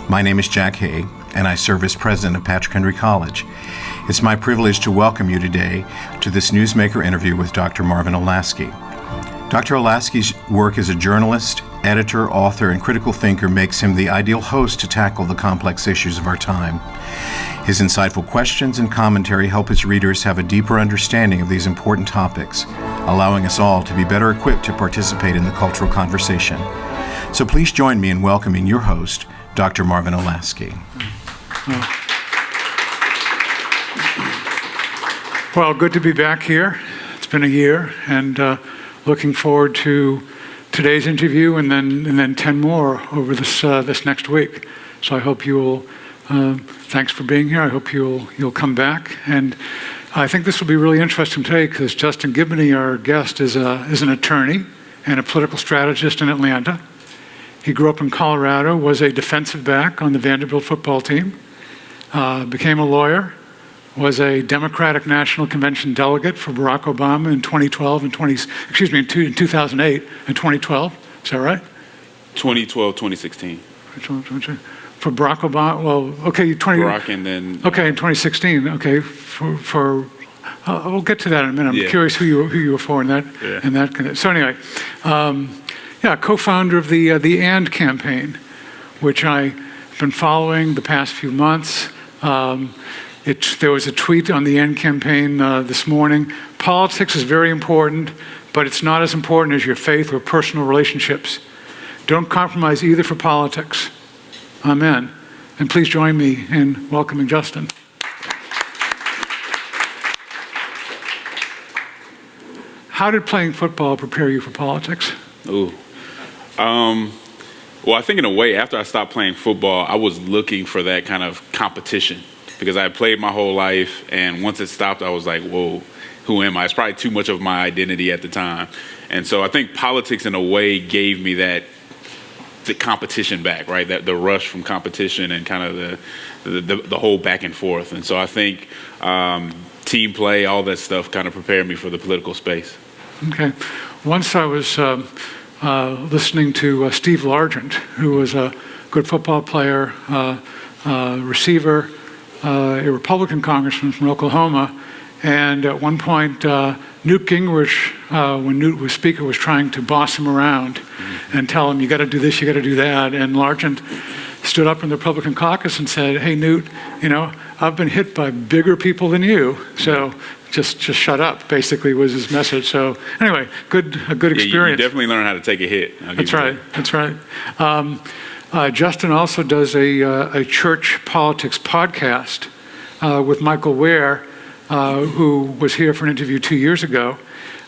My name is Jack Hay, and I serve as president of Patrick Henry College. It's my privilege to welcome you today to this Newsmaker interview with Dr. Marvin Olasky. Dr. Olasky's work as a journalist, editor, author, and critical thinker makes him the ideal host to tackle the complex issues of our time. His insightful questions and commentary help his readers have a deeper understanding of these important topics, allowing us all to be better equipped to participate in the cultural conversation. So please join me in welcoming your host, Dr. Marvin Olasky. Well, good to be back here. It's been a year, and looking forward to today's interview and then 10 more over this next week. So I hope you'll. Thanks for being here. I hope you'll come back, and I think this will be really interesting today because Justin Giboney, our guest, is an attorney and a political strategist in Atlanta. He grew up in Colorado, was a defensive back on the Vanderbilt football team, became a lawyer, was a Democratic National Convention delegate for Barack Obama in 2008 and 2012. Is that right? 2012, 2016. For Barack Obama, Barack and then... Okay, in 2016, okay, we'll get to that in a minute. I'm curious who you were for in that. So anyway, co-founder of the AND campaign, which I've been following the past few months. There was a tweet on the AND campaign this morning. Politics is very important, but it's not as important as your faith or personal relationships. Don't compromise either for politics. Amen. And please join me in welcoming Justin. How did playing football prepare you for politics? Well, I think in a way, after I stopped playing football, I was looking for that kind of competition because I had played my whole life, and once it stopped, I was like, whoa, who am I? It's probably too much of my identity at the time. And so I think politics in a way gave me the competition back, right? That the rush from competition and kind of the whole back and forth. And so I think team play, all that stuff kind of prepared me for the political space. Okay. Once I was listening to Steve Largent, who was a good football player, receiver, a Republican congressman from Oklahoma, and at one point Newt Gingrich, when Newt was speaker, was trying to boss him around and tell him, you got to do this, you got to do that. And Largent stood up in the Republican caucus and said, hey, Newt, I've been hit by bigger people than you, so just shut up, basically was his message. So anyway, a good experience. You definitely learn how to take a hit. That's right. Justin also does a church politics podcast with Michael Ware, who was here for an interview 2 years ago.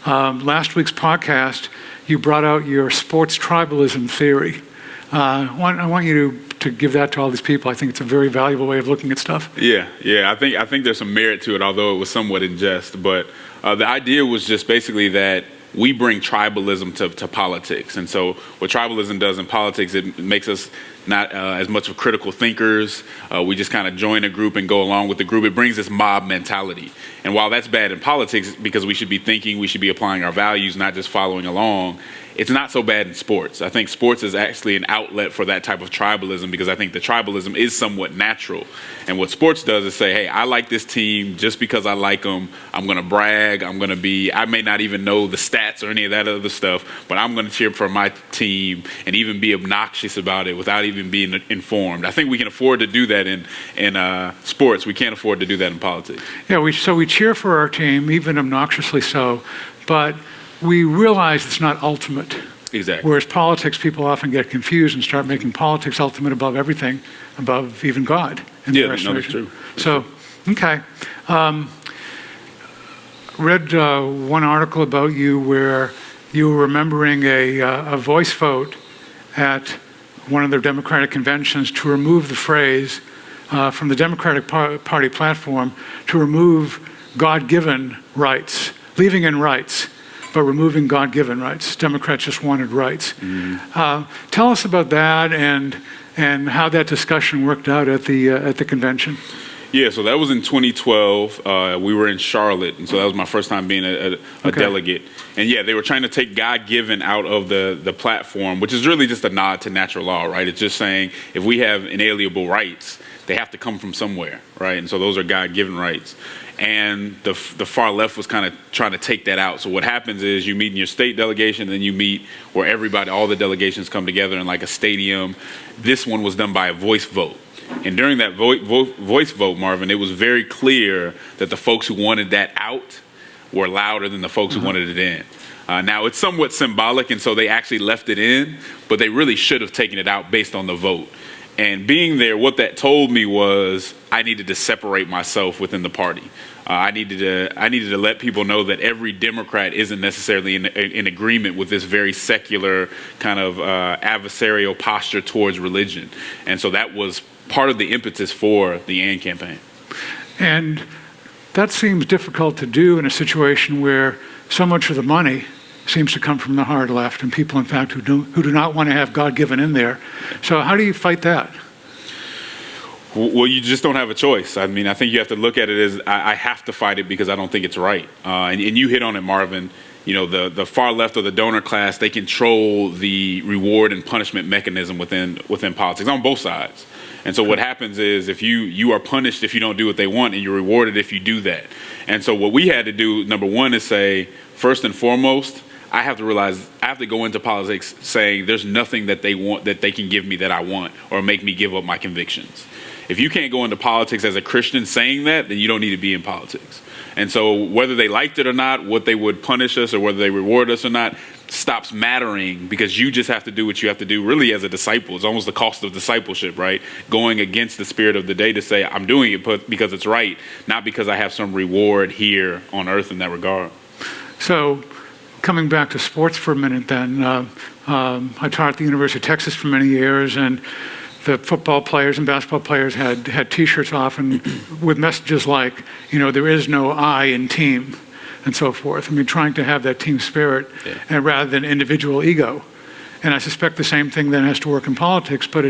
Last week's podcast, you brought out your sports tribalism theory. I want you to give that to all these people. I think it's a very valuable way of looking at stuff. Yeah. I think there's some merit to it, although it was somewhat in jest. But the idea was just basically that we bring tribalism to politics. And so what tribalism does in politics, it makes us not as much of critical thinkers. We just kind of join a group and go along with the group. It brings this mob mentality. And while that's bad in politics, because we should be thinking, we should be applying our values, not just following along, it's not so bad in sports. I think sports is actually an outlet for that type of tribalism because I think the tribalism is somewhat natural. And what sports does is say, hey, I like this team just because I like them. I'm going to brag. I may not even know the stats or any of that other stuff, but I'm going to cheer for my team and even be obnoxious about it without even being informed. I think we can afford to do that in sports. We can't afford to do that in politics. Yeah, we cheer for our team, even obnoxiously so, but we realize it's not ultimate. Exactly. Whereas politics, people often get confused and start making politics ultimate above everything, above even God. That's true. So, okay. Read one article about you where you were remembering a voice vote at one of their Democratic conventions to remove the phrase from the Democratic Party platform to remove God-given rights, leaving in rights, but removing God-given rights. Democrats just wanted rights. Tell us about that and how that discussion worked out at the convention. Yeah, so that was in 2012. We were in Charlotte, and so that was my first time being a delegate. And yeah, they were trying to take God-given out of the platform, which is really just a nod to natural law, right? It's just saying if we have inalienable rights, they have to come from somewhere, right? And so those are God-given rights. And the far left was kind of trying to take that out. So what happens is you meet in your state delegation, then you meet where all the delegations come together in like a stadium. This one was done by a voice vote. And during that voice vote, Marvin, it was very clear that the folks who wanted that out were louder than the folks who wanted it in. Now, it's somewhat symbolic, and so they actually left it in, but they really should have taken it out based on the vote. And being there, what that told me was I needed to separate myself within the party. I needed to let people know that every Democrat isn't necessarily in agreement with this very secular kind of adversarial posture towards religion. And so that was part of the impetus for the AND campaign. And that seems difficult to do in a situation where so much of the money seems to come from the hard left and people, in fact, who do not want to have God-given in there. So how do you fight that? Well, you just don't have a choice. I mean, I think you have to look at it as I have to fight it because I don't think it's right. And you hit on it, Marvin. You know, the far left or the donor class, they control the reward and punishment mechanism within politics on both sides. And so what happens is if you are punished if you don't do what they want and you're rewarded if you do that. And so what we had to do, number one, is say, first and foremost, I have to realize I have to go into politics saying there's nothing that they want that they can give me that I want or make me give up my convictions. If you can't go into politics as a Christian saying that, then you don't need to be in politics. And so whether they liked it or not, what they would punish us or whether they reward us or not, stops mattering because you just have to do what you have to do really as a disciple. It's almost the cost of discipleship, right? Going against the spirit of the day to say, I'm doing it because it's right, not because I have some reward here on earth in that regard. So coming back to sports for a minute then, I taught at the University of Texas for many years, and the football players and basketball players had T-shirts often with messages like, you know, there is no I in team and so forth. I mean, trying to have that team spirit and rather than individual ego. And I suspect the same thing then has to work in politics, but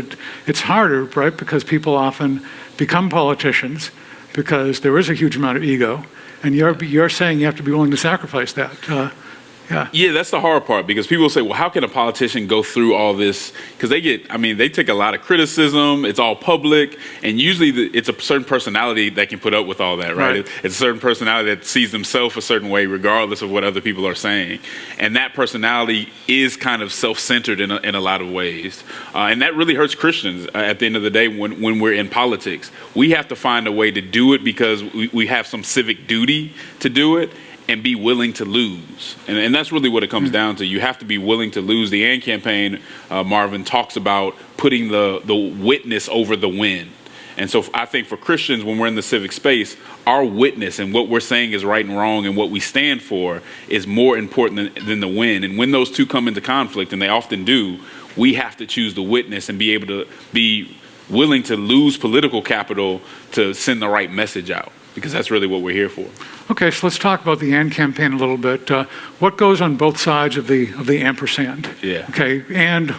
it's harder, right? Because people often become politicians because there is a huge amount of ego. And you're saying you have to be willing to sacrifice that. Yeah, that's the hard part because people say, well, how can a politician go through all this? Because they take a lot of criticism. It's all public. And usually it's a certain personality that can put up with all that, right? It's a certain personality that sees themselves a certain way regardless of what other people are saying. And that personality is kind of self-centered in a lot of ways. And that really hurts Christians at the end of the day when we're in politics. We have to find a way to do it because we have some civic duty to do it. And be willing to lose. And that's really what it comes down to. You have to be willing to lose. The AND campaign, Marvin, talks about putting the witness over the win. And so I think for Christians, when we're in the civic space, our witness and what we're saying is right and wrong and what we stand for is more important than the win. And when those two come into conflict, and they often do, we have to choose the witness and be able to be willing to lose political capital to send the right message out. Because that's really what we're here for. Okay, so let's talk about the AND campaign a little bit. What goes on both sides of the ampersand? Yeah. Okay, and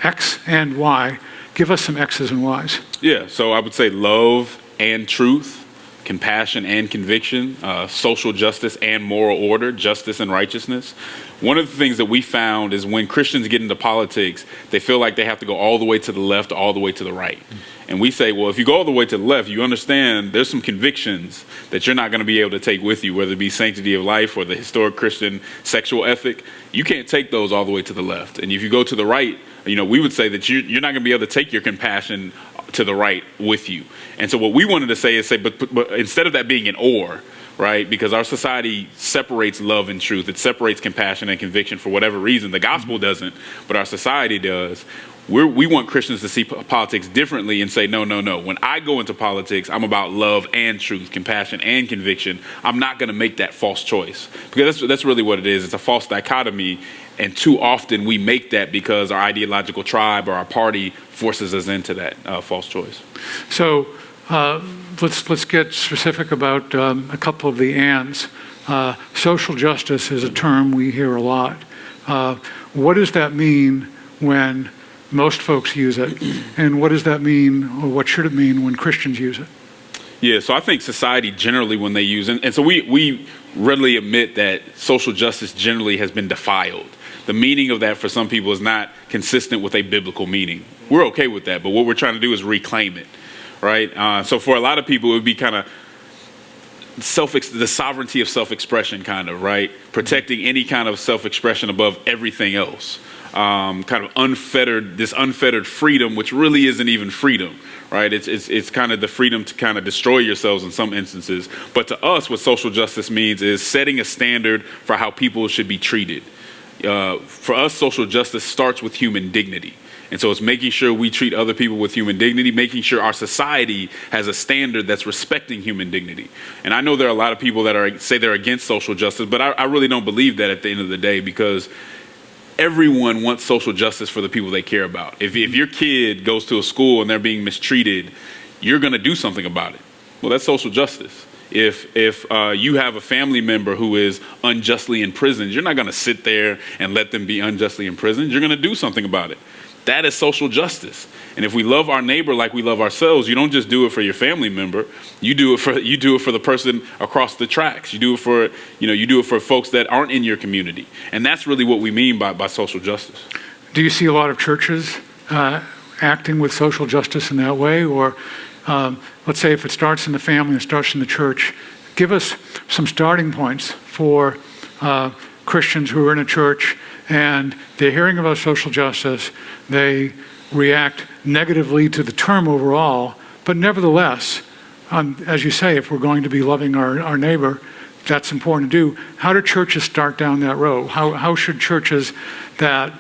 X and Y. Give us some X's and Y's. Yeah, so I would say love and truth, compassion and conviction, social justice and moral order, justice and righteousness. One of the things that we found is when Christians get into politics, they feel like they have to go all the way to the left or all the way to the right. And we say, well, if you go all the way to the left, you understand there's some convictions that you're not going to be able to take with you, whether it be sanctity of life or the historic Christian sexual ethic. You can't take those all the way to the left. And if you go to the right, you know, we would say that you're not going to be able to take your compassion to the right with you. And so what we wanted to say is but instead of that being an or, right? Because our society separates love and truth. It separates compassion and conviction for whatever reason. The gospel doesn't, but our society does. We want Christians to see politics differently and say, no. When I go into politics, I'm about love and truth, compassion and conviction. I'm not going to make that false choice. Because that's really what it is. It's a false dichotomy. And too often we make that because our ideological tribe or our party forces us into that false choice. So let's get specific about a couple of the ands. Social justice is a term we hear a lot. What does that mean when most folks use it? And what does that mean, or what should it mean when Christians use it? Yeah, so I think society generally, when they use, and so we readily admit that social justice generally has been defiled. The meaning of that for some people is not consistent with a biblical meaning. We're okay with that, but what we're trying to do is reclaim it, right? So for a lot of people, it would be kind of the sovereignty of self-expression, kind of, right? Protecting any kind of self-expression above everything else. Kind of unfettered freedom, which really isn't even freedom, right? It's kind of the freedom to kind of destroy yourselves in some instances. But to us, what social justice means is setting a standard for how people should be treated. For us, social justice starts with human dignity. And so it's making sure we treat other people with human dignity, making sure our society has a standard that's respecting human dignity. And I know there are a lot of people that say they're against social justice, but I really don't believe that at the end of the day, because everyone wants social justice for the people they care about. If your kid goes to a school and they're being mistreated, you're going to do something about it. Well, that's social justice. If you have a family member who is unjustly imprisoned, you're not going to sit there and let them be unjustly imprisoned. You're going to do something about it. That is social justice. And if we love our neighbor like we love ourselves, you don't just do it for your family member. You do it for the person across the tracks. You do it for folks that aren't in your community. And that's really what we mean by social justice. Do you see a lot of churches acting with social justice in that way? Or let's say if it starts in the family and starts in the church, give us some starting points for Christians who are in a church and they're hearing about social justice. They react negatively to the term overall, but nevertheless, as you say, if we're going to be loving our neighbor, that's important to do. How do churches start down that road? How should churches that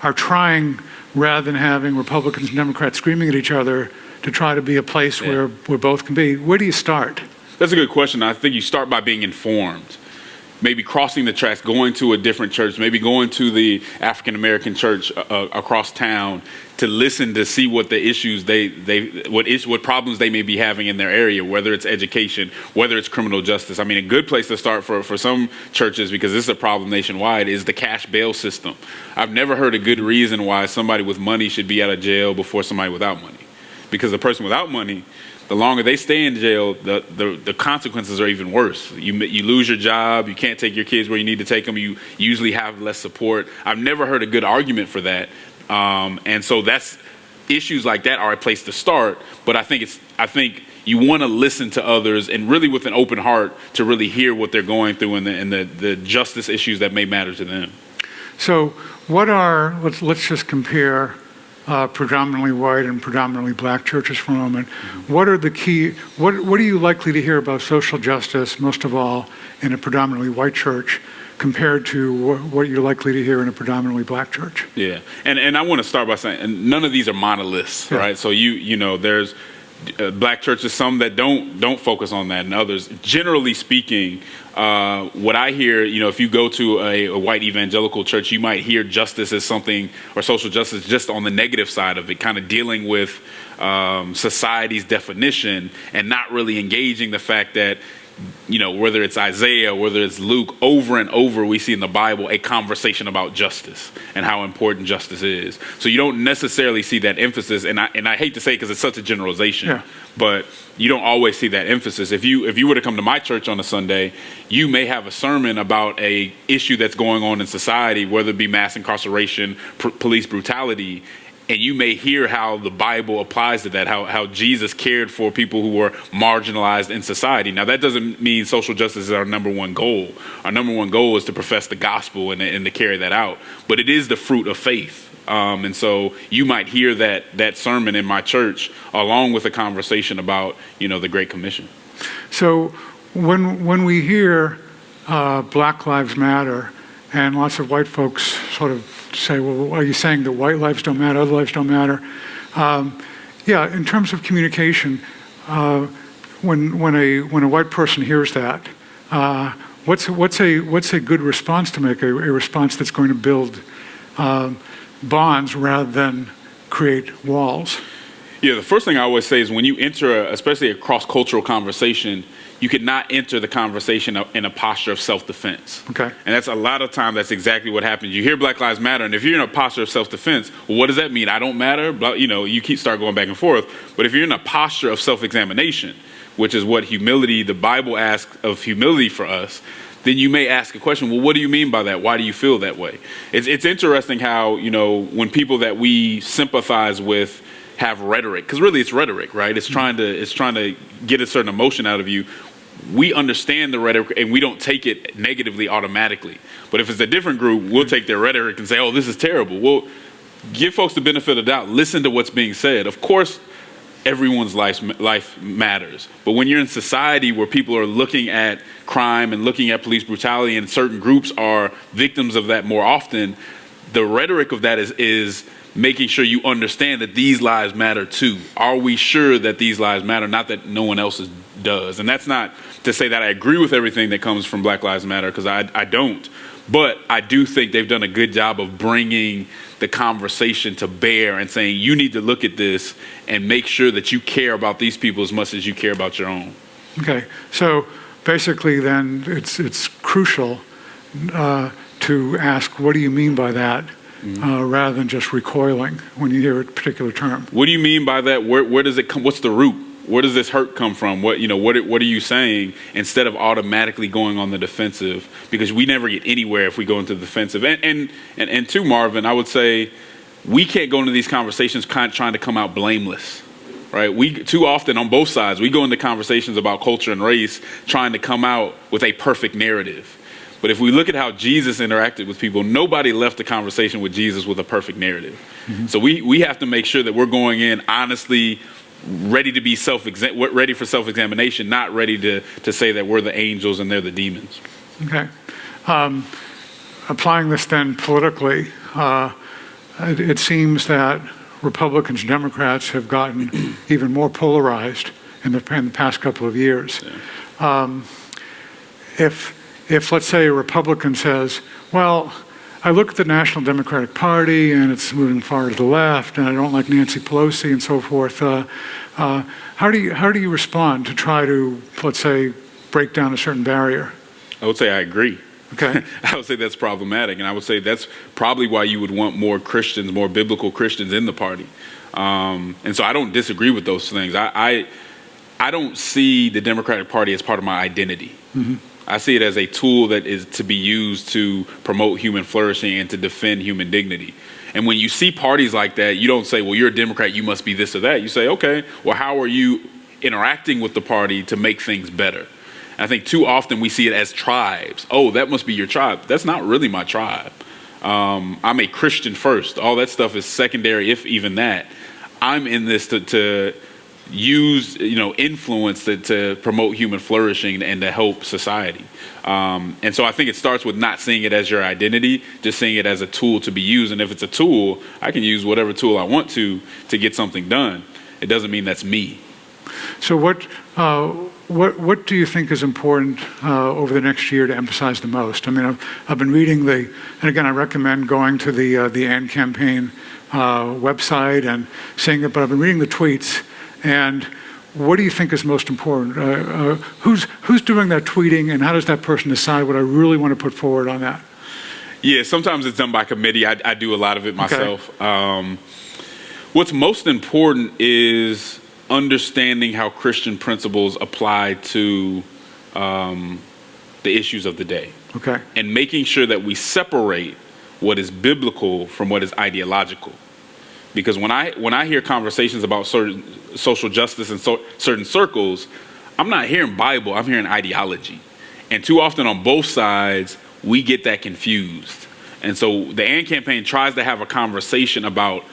are trying, rather than having Republicans and Democrats screaming at each other, to try to be a place where both can be, where do you start? That's a good question. I think you start by being informed. Maybe crossing the tracks, going to a different church, maybe going to the African American church across town to listen to see what the issues what problems they may be having in their area, whether it's education, whether it's criminal justice. I mean, a good place to start for some churches, because this is a problem nationwide, is the cash bail system. I've never heard a good reason why somebody with money should be out of jail before somebody without money. Because the person without money, the longer they stay in jail, the consequences are even worse. You lose your job. You can't take your kids where you need to take them. You usually have less support. I've never heard a good argument for that. And so that's issues like that are a place to start. But I think you want to listen to others and really with an open heart to really hear what they're going through and the justice issues that may matter to them. So let's just compare predominantly white and predominantly black churches for a moment. What are the key, what are you likely to hear about social justice, most of all, in a predominantly white church compared to what you're likely to hear in a predominantly black church? Yeah, and I want to start by saying none of these are monoliths, right? So you know, there's black churches, some that don't focus on that, and others. Generally speaking, what I hear, you know, if you go to a white evangelical church, you might hear justice as something, or social justice just on the negative side of it, kind of dealing with society's definition and not really engaging the fact that, you know, whether it's Isaiah, whether it's Luke, over and over we see in the Bible a conversation about justice and how important justice is. So you don't necessarily see that emphasis, and I hate to say it because it's such a generalization, but you don't always see that emphasis. If you were to come to my church on a Sunday, you may have a sermon about a issue that's going on in society, whether it be mass incarceration, police brutality, and you may hear how the Bible applies to that, how Jesus cared for people who were marginalized in society. Now, that doesn't mean social justice is our number one goal. Our number one goal is to profess the gospel and to carry that out. But it is the fruit of faith. And so you might hear that sermon in my church along with a conversation about, you know, the Great Commission. So when we hear Black Lives Matter, and lots of white folks sort of say, well, are you saying that white lives don't matter, other lives don't matter? In terms of communication, when a white person hears that, what's a good response to make, a response that's going to build bonds rather than create walls? Yeah, the first thing I always say is when you enter, especially a cross-cultural conversation, you could not enter the conversation in a posture of self-defense. Okay. And that's a lot of times that's exactly what happens. You hear Black Lives Matter, and if you're in a posture of self-defense, well, what does that mean? I don't matter? You know, you start going back and forth. But if you're in a posture of self-examination, which is what humility, the Bible asks of humility for us, then you may ask a question, well, what do you mean by that? Why do you feel that way? It's interesting how, when people that we sympathize with have rhetoric, because really it's rhetoric, right? It's trying to get a certain emotion out of you. We understand the rhetoric and we don't take it negatively automatically. But if it's a different group, we'll take their rhetoric and say, oh, this is terrible. Well, give folks the benefit of the doubt. Listen to what's being said. Of course, everyone's life matters. But when you're in society where people are looking at crime and looking at police brutality, and certain groups are victims of that more often, the rhetoric of that is making sure you understand that these lives matter too. Are we sure that these lives matter? Not that no one else's does. And that's not to say that I agree with everything that comes from Black Lives Matter, because I don't. But I do think they've done a good job of bringing the conversation to bear and saying, you need to look at this and make sure that you care about these people as much as you care about your own. Okay, so basically then it's crucial to ask, what do you mean by that? Rather than just recoiling when you hear a particular term. What do you mean by that? Where does it come? What's the root? Where does this hurt come from? What are you saying? Instead of automatically going on the defensive, because we never get anywhere if we go into the defensive. And to Marvin, I would say we can't go into these conversations trying to come out blameless, right? We too often on both sides we go into conversations about culture and race trying to come out with a perfect narrative. But if we look at how Jesus interacted with people, nobody left the conversation with Jesus with a perfect narrative. So we have to make sure that we're going in honestly, ready to be ready for self-examination, not ready to say that we're the angels and they're the demons. Okay. Applying this then politically, it seems that Republicans and Democrats have gotten even more polarized in the past couple of years. Yeah. If let's say a Republican says, well, I look at the National Democratic Party and it's moving far to the left, and I don't like Nancy Pelosi and so forth. How do you respond to try to, let's say, break down a certain barrier? I would say I agree. Okay. I would say that's problematic, and I would say that's probably why you would want more Christians, more biblical Christians in the party. And so I don't disagree with those things. I don't see the Democratic Party as part of my identity. I see it as a tool that is to be used to promote human flourishing and to defend human dignity. And when you see parties like that, you don't say, well, you're a Democrat, you must be this or that. You say, okay, well, how are you interacting with the party to make things better? And I think too often we see it as tribes. Oh, that must be your tribe. That's not really my tribe. I'm a Christian first. All that stuff is secondary, if even that. I'm in this to use influence to promote human flourishing and to help society. And so I think it starts with not seeing it as your identity, just seeing it as a tool to be used. And if it's a tool, I can use whatever tool I want to get something done. It doesn't mean that's me. So what do you think is important over the next year to emphasize the most? I mean, I've been reading and again, I recommend going to the AND campaign website and seeing it, but I've been reading the tweets. And what do you think is most important? Who's doing that tweeting, and how does that person decide what I really want to put forward on that? Yeah, sometimes it's done by committee. I do a lot of it myself. Okay. What's most important is understanding how Christian principles apply to the issues of the day. Okay. And making sure that we separate what is biblical from what is ideological. Because when I hear conversations about certain social justice in certain circles, I'm not hearing Bible, I'm hearing ideology. And too often on both sides, we get that confused. And so the AND campaign tries to have a conversation about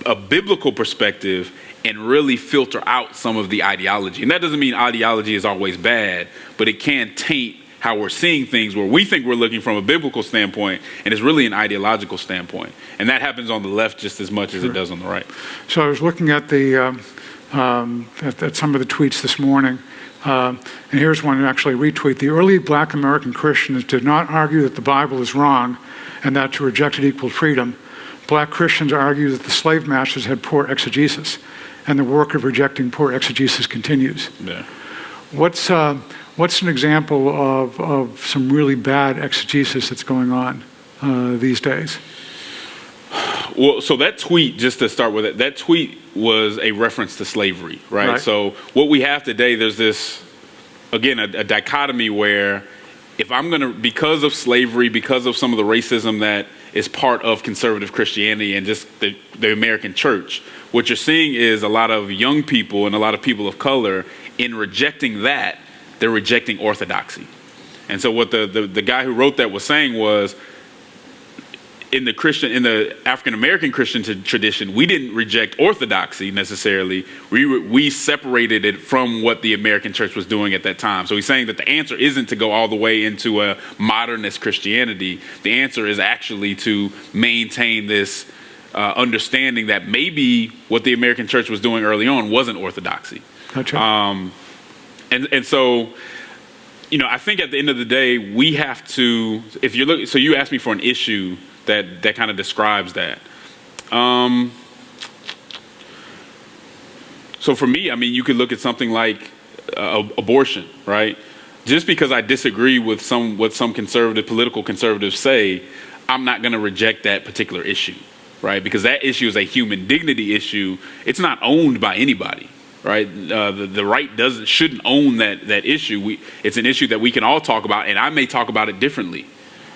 a biblical perspective and really filter out some of the ideology. And that doesn't mean ideology is always bad, but it can taint how we're seeing things where we think we're looking from a biblical standpoint and it's really an ideological standpoint. And that happens on the left just as much as it does on the right. So I was looking at at some of the tweets this morning, and here's one to actually retweet. The early Black American Christians did not argue that the Bible is wrong and that to reject it equaled freedom. Black Christians argued that the slave masters had poor exegesis, and the work of rejecting poor exegesis continues. Yeah. What's an example of some really bad exegesis that's going on these days? Well, so that tweet, just to start with it, that tweet was a reference to slavery, right? So what we have today, there's this, again, a dichotomy where if I'm going to, because of slavery, because of some of the racism that is part of conservative Christianity and just the American church, what you're seeing is a lot of young people and a lot of people of color, in rejecting that, they're rejecting orthodoxy. And so what the guy who wrote that was saying was, in the African American Christian tradition, we didn't reject orthodoxy necessarily. We separated it from what the American church was doing at that time. So he's saying that the answer isn't to go all the way into a modernist Christianity. The answer is actually to maintain this understanding that maybe what the American church was doing early on wasn't orthodoxy. Gotcha. And so, I think at the end of the day, we have to, if you look, so you asked me for an issue that kind of describes that. So for me, you could look at something like abortion, right? Just because I disagree with what some political conservatives say, I'm not going to reject that particular issue, right? Because that issue is a human dignity issue. It's not owned by anybody, right? The right shouldn't own that issue. It's an issue that we can all talk about, and I may talk about it differently.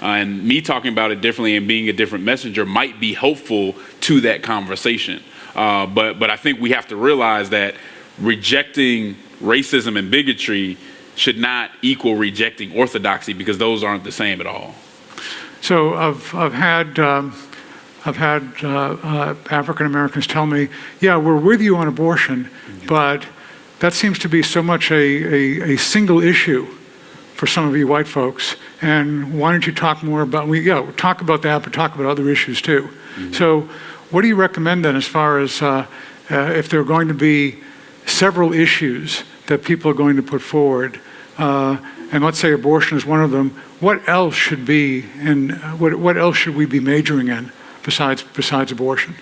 And me talking about it differently and being a different messenger might be helpful to that conversation. But I think we have to realize that rejecting racism and bigotry should not equal rejecting orthodoxy, because those aren't the same at all. So I've had African Americans tell me, yeah, we're with you on abortion, but that seems to be so much a single issue for some of you white folks. And why don't you talk more about, talk about that, but talk about other issues too. Mm-hmm. So what do you recommend then, as far as if there are going to be several issues that people are going to put forward, and let's say abortion is one of them, what else should be what else should we be majoring in besides abortion?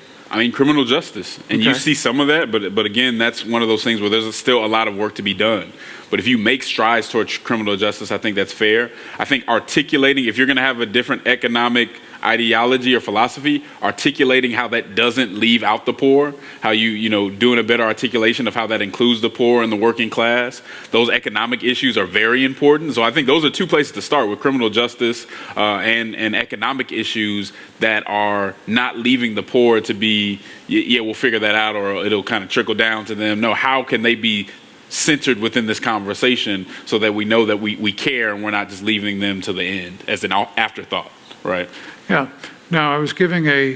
Criminal justice. And okay. You see some of that, but again, that's one of those things where there's still a lot of work to be done. But if you make strides towards criminal justice, I think that's fair. I think articulating, if you're going to have a different economic ideology or philosophy, articulating how that doesn't leave out the poor, how doing a better articulation of how that includes the poor and the working class, those economic issues are very important. So I think those are two places to start, with criminal justice and economic issues that are not leaving the poor to be, we'll figure that out, or it'll kind of trickle down to them. No, how can they be centered within this conversation so that we know that we care and we're not just leaving them to the end as an afterthought, right? Yeah. Now, I was giving a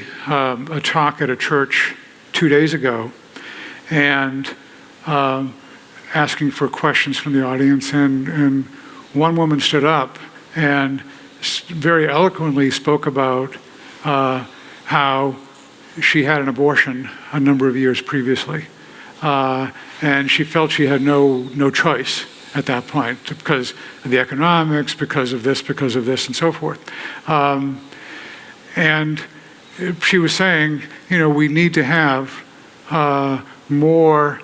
talk at a church 2 days ago, and asking for questions from the audience, and one woman stood up and very eloquently spoke about how she had an abortion a number of years previously, and she felt she had no choice at that point because of the economics, because of this, and so forth. And she was saying, we need to have more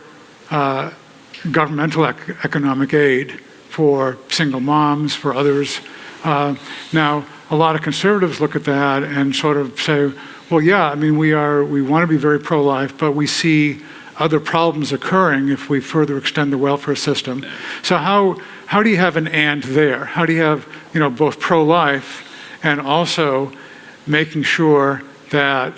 governmental economic aid for single moms, for others. Now, a lot of conservatives look at that and sort of say, well, yeah, we want to be very pro-life, but we see other problems occurring if we further extend the welfare system. So how do you have an and there? How do you have, both pro-life and also making sure that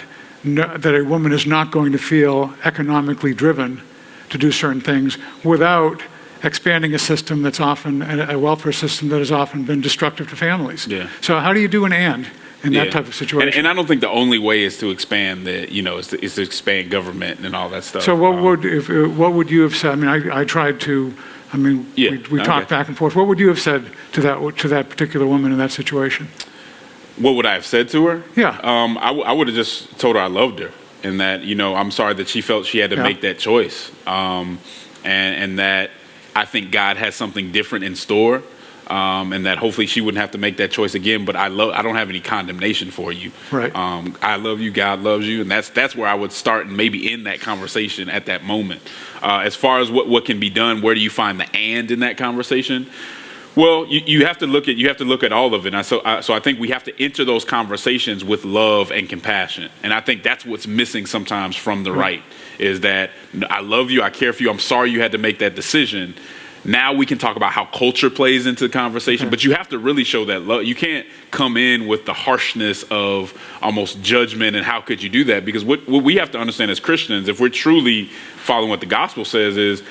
a woman is not going to feel economically driven to do certain things without expanding a system that's often, a welfare system that has often been destructive to families? Yeah. So how do you do an and in that type of situation? And I don't think the only way is to expand is to expand government and all that stuff. So what would you have said? I tried to. We talked back and forth. What would you have said to that particular woman in that situation? What would I have said to her? Yeah. I would have just told her I loved her, and that I'm sorry that she felt she had to make that choice, and that I think God has something different in store. And that hopefully she wouldn't have to make that choice again. But I don't have any condemnation for you. Right. I love you. God loves you, and that's where I would start and maybe end that conversation at that moment. As far as what can be done, where do you find the and in that conversation? Well, you have to look at all of it. And so I think we have to enter those conversations with love and compassion. And I think that's what's missing sometimes from the right, is that I love you, I care for you, I'm sorry you had to make that decision. Now we can talk about how culture plays into the conversation, but you have to really show that love. You can't come in with the harshness of almost judgment and how could you do that? Because what we have to understand as Christians, if we're truly following what the gospel says, is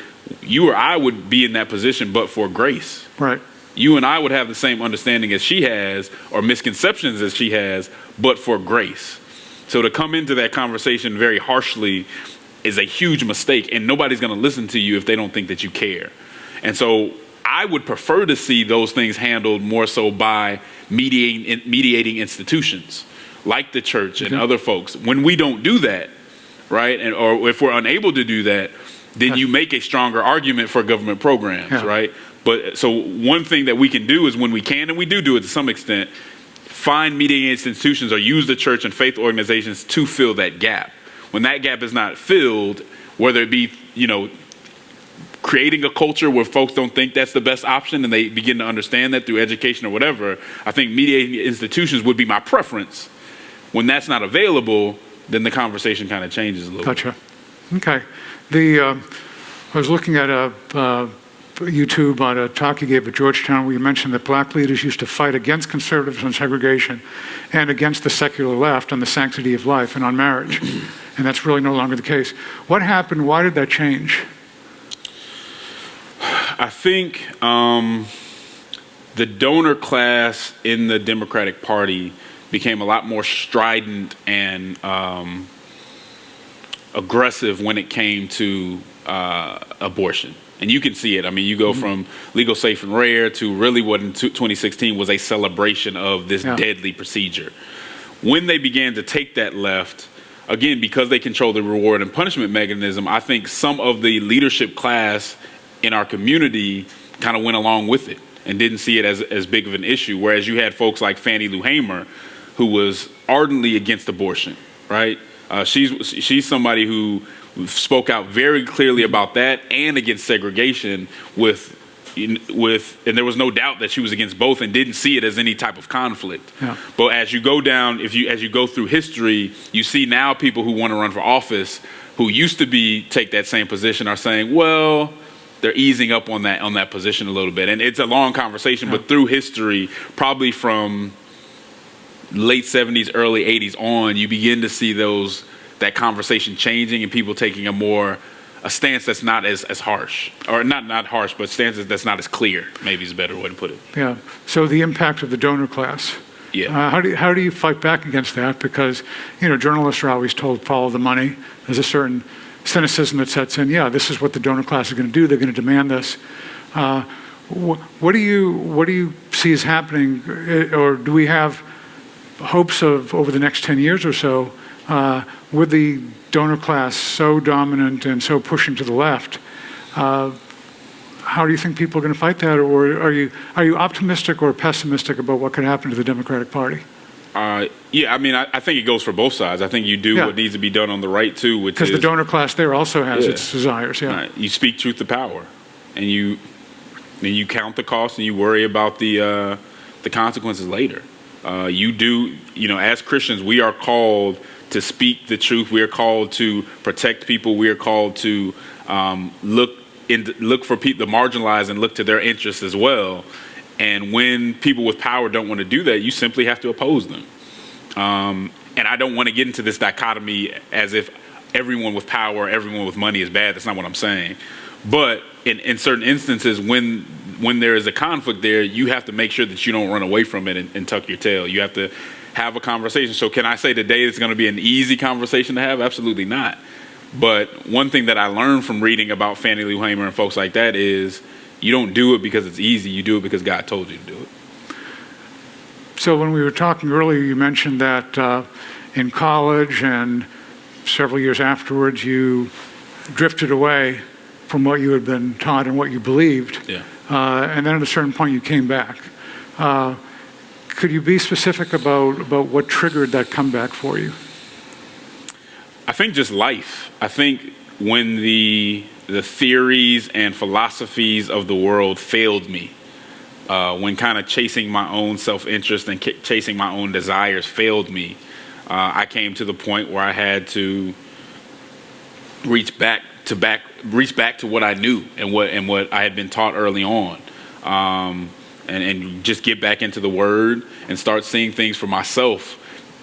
you or I would be in that position but for grace. Right. You and I would have the same understanding as she has, or misconceptions as she has, but for grace. So to come into that conversation very harshly is a huge mistake, and nobody's going to listen to you if they don't think that you care. And so I would prefer to see those things handled more so by mediating institutions like the church and other folks. When we don't do that, right, or if we're unable to do that, then you make a stronger argument for government programs, right? But so one thing that we can do is when we can, and we do it to some extent, find mediating institutions or use the church and faith organizations to fill that gap. When that gap is not filled, whether it be, creating a culture where folks don't think that's the best option and they begin to understand that through education or whatever, I think mediating institutions would be my preference. When that's not available, then the conversation kind of changes a little Gotcha. Okay. I was looking at YouTube on a talk you gave at Georgetown where you mentioned that black leaders used to fight against conservatives on segregation and against the secular left on the sanctity of life and on marriage. And that's really no longer the case. What happened? Why did that change? I think the donor class in the Democratic Party became a lot more strident and aggressive when it came to abortion. And you can see it. I mean, you go from legal, safe, and rare to really what in 2016 was a celebration of this deadly procedure. When they began to take that left, again, because they control the reward and punishment mechanism, I think some of the leadership class in our community kind of went along with it and didn't see it as big of an issue. Whereas you had folks like Fannie Lou Hamer, who was ardently against abortion, right? She's somebody who spoke out very clearly about that and against segregation and there was no doubt that she was against both and didn't see it as any type of conflict. But as you go down, as you go through history, you see now people who want to run for office who used to take that same position are saying, well, they're easing up on that position a little bit. And it's a long conversation, but through history, probably from late 70s, early 80s on, you begin to see that conversation changing and people taking a stance that's not as harsh, or not harsh, but stances that's not as clear, maybe is a better way to put it. Yeah. So the impact of the donor class. Yeah. How do you fight back against that? Because, journalists are always told follow the money. There's a certain cynicism that sets in. Yeah, this is what the donor class is going to do. They're going to demand this. What do you see as happening, or do we have hopes of over the next 10 years or so, with the donor class so dominant and so pushing to the left? How do you think people are going to fight that, or are you optimistic or pessimistic about what could happen to the Democratic Party? Yeah, I mean, I think it goes for both sides. I think you do what needs to be done on the right too, which is because the donor class there also has its desires. Yeah, right. You speak truth to power, and you count the cost, and you worry about the consequences later. You do, as Christians, we are called to speak the truth. We are called to protect people. We are called to look for the marginalized and look to their interests as well. And when people with power don't want to do that, you simply have to oppose them. And I don't want to get into this dichotomy as if everyone with power, everyone with money is bad. That's not what I'm saying. But in certain instances, when there is a conflict there, you have to make sure that you don't run away from it and tuck your tail. You have to have a conversation. So can I say today it's going to be an easy conversation to have? Absolutely not. But one thing that I learned from reading about Fannie Lou Hamer and folks like that is you don't do it because it's easy. You do it because God told you to do it. So when we were talking earlier, you mentioned that in college and several years afterwards, you drifted away from what you had been taught and what you believed. Yeah. And then at a certain point, you came back. Could you be specific about what triggered that comeback for you? I think just life. I think when the theories and philosophies of the world failed me, when kind of chasing my own self-interest and chasing my own desires failed me, I came to the point where I had to reach back to what I knew and what I had been taught early on, and just get back into the Word and start seeing things for myself.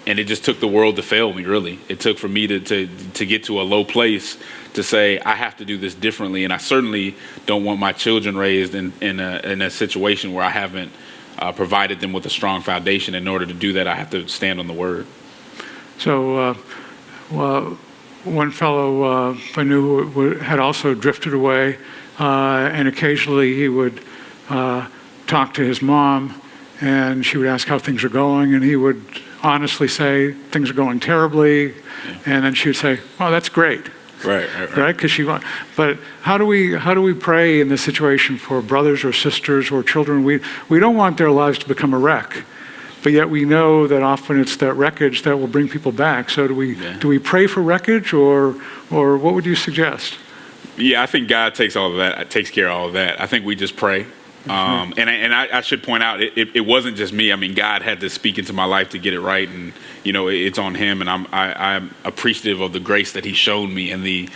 And it just took the world to fail me, really. It took for me to get to a low place to say, I have to do this differently. And I certainly don't want my children raised in a situation where I haven't provided them with a strong foundation. In order to do that, I have to stand on the Word. So one fellow I knew who had also drifted away, and occasionally he would talk to his mom, and she would ask how things are going, and he would honestly say things are going terribly, and then she would say, "Oh, that's great." Right. Because but how do we pray in this situation for brothers or sisters or children? We don't want their lives to become a wreck, but yet we know that often it's that wreckage that will bring people back. So do we pray for wreckage, or what would you suggest? Yeah, I think God takes care of all of that. I think we just pray. And I should point out, it wasn't just me. I mean, God had to speak into my life to get it right, and it's on Him. And I'm appreciative of the grace that He's shown me, and the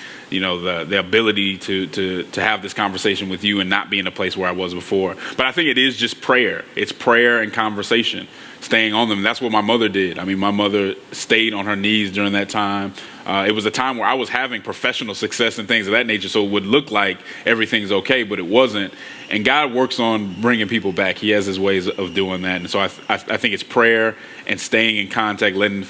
ability to have this conversation with you and not be in a place where I was before. But I think it is just prayer. It's prayer and conversation, staying on them. And that's what my mother did. I mean, my mother stayed on her knees during that time. It was a time where I was having professional success and things of that nature, so it would look like everything's okay, but it wasn't. And God works on bringing people back. He has His ways of doing that. And so I think it's prayer and staying in contact, letting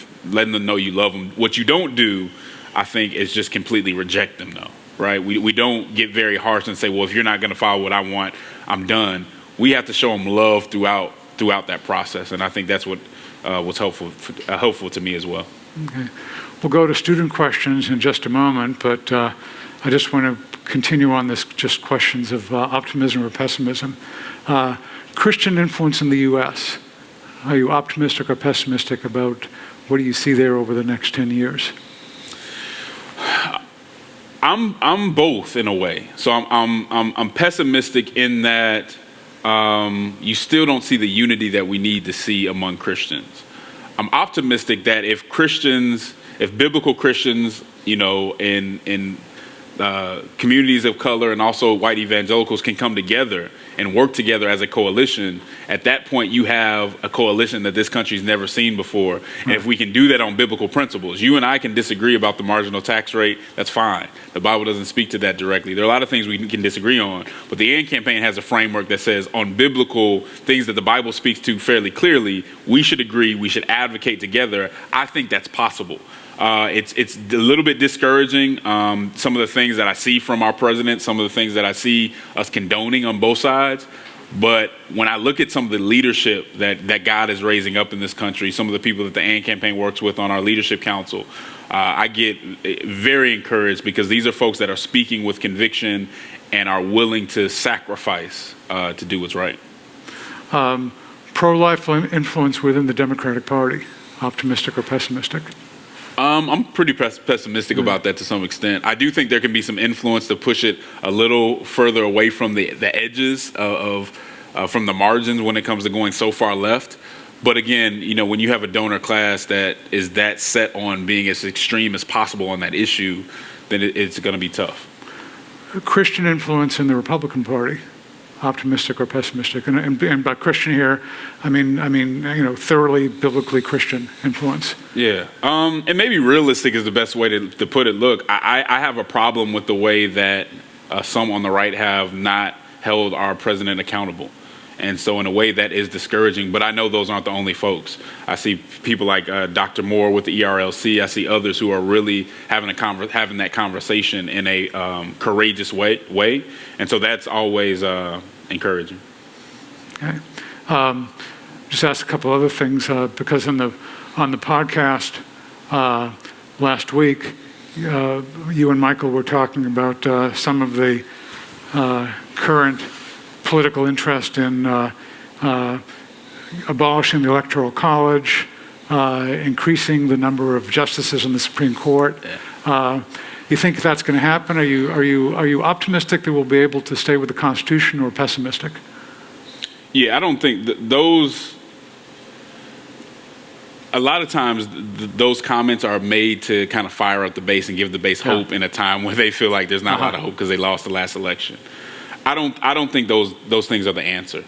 them know you love them. What you don't do, I think, is just completely reject them, though, right? We don't get very harsh and say, well, if you're not going to follow what I want, I'm done. We have to show them love throughout that process. And I think that's what was helpful to me as well. Okay. We'll go to student questions in just a moment, but I just want to continue on this, just questions of optimism or pessimism. Christian influence in the U.S. Are you optimistic or pessimistic about what do you see there over the next 10 years? I'm both in a way. So I'm pessimistic in that you still don't see the unity that we need to see among Christians. I'm optimistic that if biblical Christians, in communities of color and also white evangelicals can come together and work together as a coalition, at that point you have a coalition that this country's never seen before. And if we can do that on biblical principles, you and I can disagree about the marginal tax rate, that's fine. The Bible doesn't speak to that directly. There are a lot of things we can disagree on, but the AND campaign has a framework that says on biblical things that the Bible speaks to fairly clearly, we should agree, we should advocate together. I think that's possible. It's a little bit discouraging, some of the things that I see from our president, some of the things that I see us condoning on both sides. But when I look at some of the leadership that God is raising up in this country, some of the people that the AND campaign works with on our leadership council, I get very encouraged because these are folks that are speaking with conviction and are willing to sacrifice to do what's right. Pro-life influence within the Democratic Party, optimistic or pessimistic? I'm pretty pessimistic about that to some extent. I do think there can be some influence to push it a little further away from the edges from the margins when it comes to going so far left. But again, when you have a donor class that is that set on being as extreme as possible on that issue, then it's going to be tough. Christian influence in the Republican Party, optimistic or pessimistic? And by Christian here, I mean, thoroughly biblically Christian influence. Yeah, and maybe realistic is the best way to put it. Look, I have a problem with the way that some on the right have not held our president accountable. And so in a way that is discouraging, but I know those aren't the only folks. I see people like Dr. Moore with the ERLC. I see others who are really having that conversation in a courageous way. And so that's always encouraging. Okay. Just ask a couple other things because on the podcast last week, you and Michael were talking about some of the current political interest in abolishing the Electoral College, increasing the number of justices in the Supreme Court. You think that's going to happen? Are you optimistic that we'll be able to stay with the Constitution, or pessimistic? Yeah, I don't think those. A lot of times, those comments are made to kind of fire up the base and give the base hope in a time when they feel like there's not a lot of hope because they lost the last election. I don't think those things are the answer.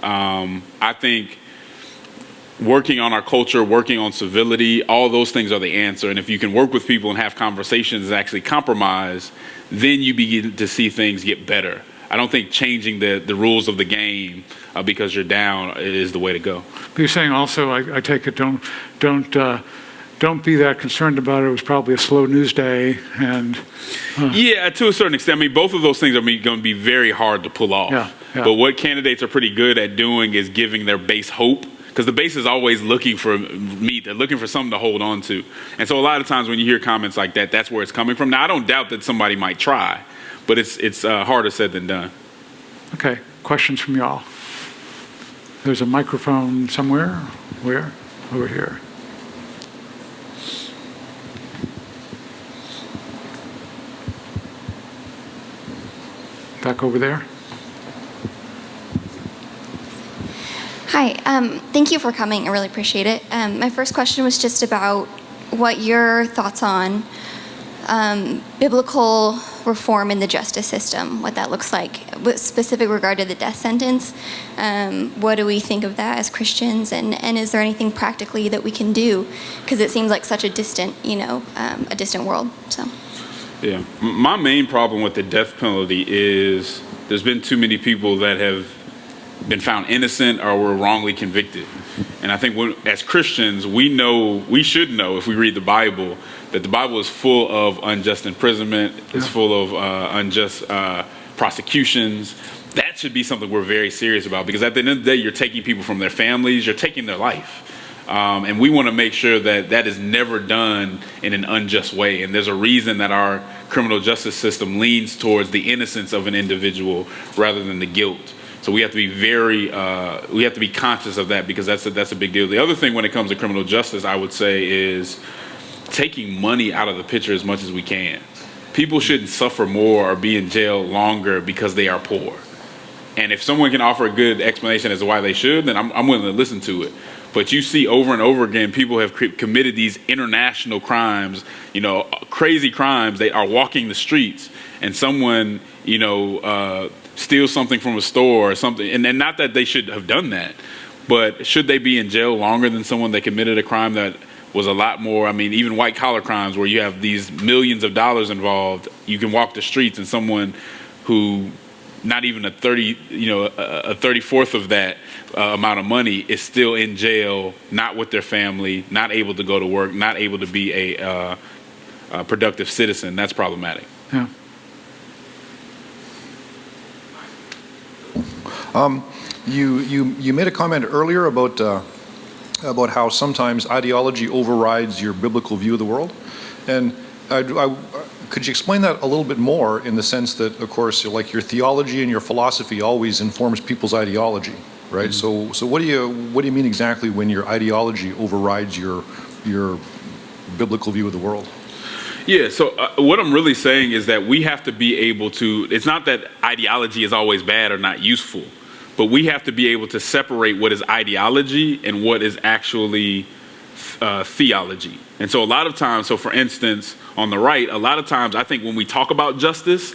I think working on our culture, working on civility, all those things are the answer. And if you can work with people and have conversations and actually compromise, then you begin to see things get better. I don't think changing the rules of the game because you're down is the way to go. But you're saying also, I take it, don't be that concerned about it. It was probably a slow news day, and yeah, to a certain extent. I mean, both of those things are going to be very hard to pull off. Yeah. But what candidates are pretty good at doing is giving their base hope, because the base is always looking for meat. They're looking for something to hold on to. And so a lot of times when you hear comments like that, that's where it's coming from. Now, I don't doubt that somebody might try, but it's harder said than done. Okay, questions from y'all? There's a microphone somewhere. Where? Over here. Back over there. Hi, thank you for coming. I really appreciate it. My first question was just about what your thoughts on biblical reform in the justice system, what that looks like, with specific regard to the death sentence. What do we think of that as Christians, and is there anything practically that we can do? Because it seems like such a distant, a distant world. So. Yeah, my main problem with the death penalty is there's been too many people that have been found innocent or were wrongly convicted. And I think as Christians, we should know if we read the Bible, that the Bible is full of unjust imprisonment, it's full of unjust prosecutions. That should be something we're very serious about, because at the end of the day, you're taking people from their families, you're taking their life. And we want to make sure that that is never done in an unjust way. And there's a reason that our criminal justice system leans towards the innocence of an individual rather than the guilt. So we have to be we have to be conscious of that, because that's a big deal. The other thing when it comes to criminal justice, I would say, is taking money out of the picture as much as we can. People shouldn't suffer more or be in jail longer because they are poor. And if someone can offer a good explanation as to why they should, then I'm willing to listen to it. But you see over and over again, people have committed these international crimes, crazy crimes. They are walking the streets, and someone, steals something from a store or something. And not that they should have done that, but should they be in jail longer than someone that committed a crime that was a lot more? I mean, even white collar crimes where you have these millions of dollars involved, you can walk the streets, and someone who not even a 34th of that amount of money is still in jail, not with their family, not able to go to work, not able to be a productive citizen. That's problematic. Yeah. You made a comment earlier about how sometimes ideology overrides your biblical view of the world, and could you explain that a little bit more, in the sense that, of course, like, your theology and your philosophy always informs people's ideology, right? Mm-hmm. So what do you mean exactly when your ideology overrides your biblical view of the world? Yeah, so what I'm really saying is that we have to be able to, it's not that ideology is always bad or not useful, but we have to be able to separate what is ideology and what is actually theology. And so a lot of times, so for instance, on the right, a lot of times I think when we talk about justice,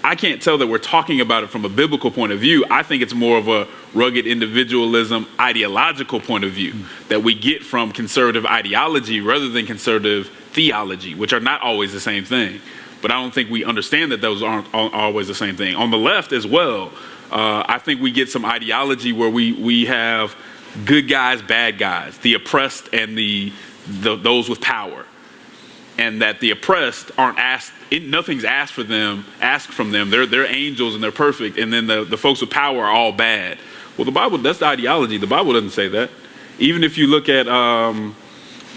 I can't tell that we're talking about it from a biblical point of view. I think it's more of a rugged individualism, ideological point of view that we get from conservative ideology rather than conservative theology, which are not always the same thing. But I don't think we understand that those aren't always the same thing. On the left as well, I think we get some ideology where we have good guys, bad guys, the oppressed and those with power. And that the oppressed aren't asked, nothing's asked from them. They're angels and they're perfect. And then the folks with power are all bad. Well, the Bible, that's the ideology. The Bible doesn't say that. Even if you look at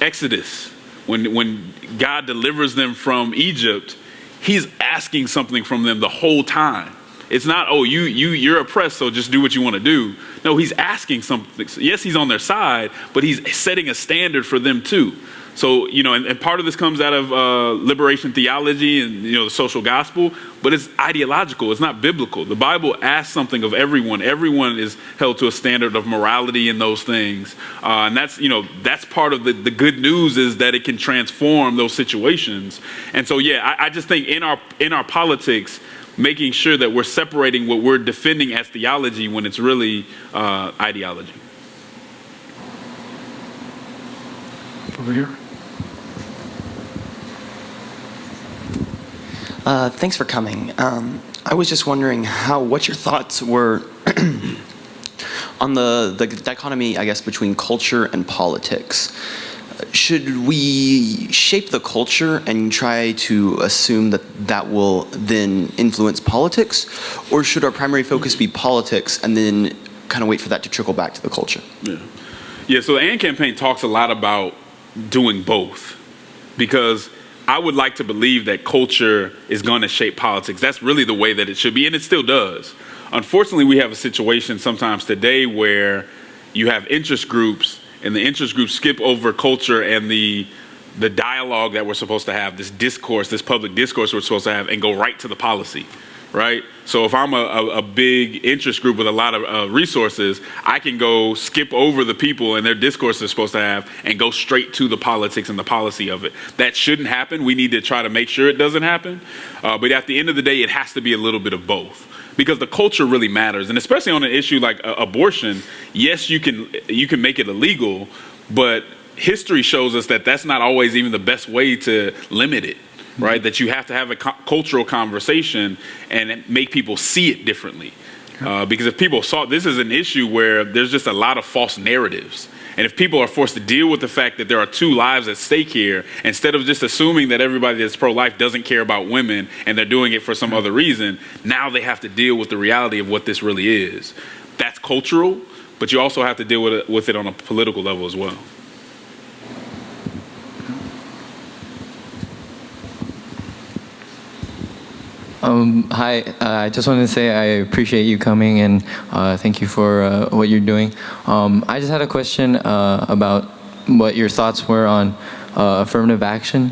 Exodus, when God delivers them from Egypt, he's asking something from them the whole time. It's not, oh, you're oppressed, so just do what you want to do. No, he's asking something. Yes, he's on their side, but he's setting a standard for them too. So, and part of this comes out of liberation theology and, the social gospel, but it's ideological. It's not biblical. The Bible asks something of everyone. Everyone is held to a standard of morality in those things. And that's part of the good news, is that it can transform those situations. And so, I just think in our politics, making sure that we're separating what we're defending as theology when it's really ideology. Over here. Thanks for coming. I was just wondering what your thoughts were on the dichotomy, I guess, between culture and politics. Should we shape the culture and try to assume that will then influence politics, or should our primary focus be politics and then kind of wait for that to trickle back to the culture? Yeah. So the AND campaign talks a lot about doing both, because I would like to believe that culture is going to shape politics. That's really the way that it should be, and it still does. Unfortunately, we have a situation sometimes today where you have interest groups, and the interest groups skip over culture and the dialogue that we're supposed to have, this discourse, this public discourse we're supposed to have, and go right to the policy, right? So if I'm a big interest group with a lot of resources, I can go skip over the people and their discourse they're supposed to have and go straight to the politics and the policy of it. That shouldn't happen. We need to try to make sure it doesn't happen. But at the end of the day, it has to be a little bit of both, because the culture really matters. And especially on an issue like abortion, yes, you can make it illegal, but history shows us that that's not always even the best way to limit it. Right, that you have to have a cultural conversation and make people see it differently. Because if people saw, this is an issue where there's just a lot of false narratives. And if people are forced to deal with the fact that there are two lives at stake here, instead of just assuming that everybody that's pro-life doesn't care about women and they're doing it for some other reason, now they have to deal with the reality of what this really is. That's cultural, but you also have to deal with it on a political level as well. Hi, I just wanted to say I appreciate you coming, and thank you for what you're doing. I just had a question about what your thoughts were on affirmative action,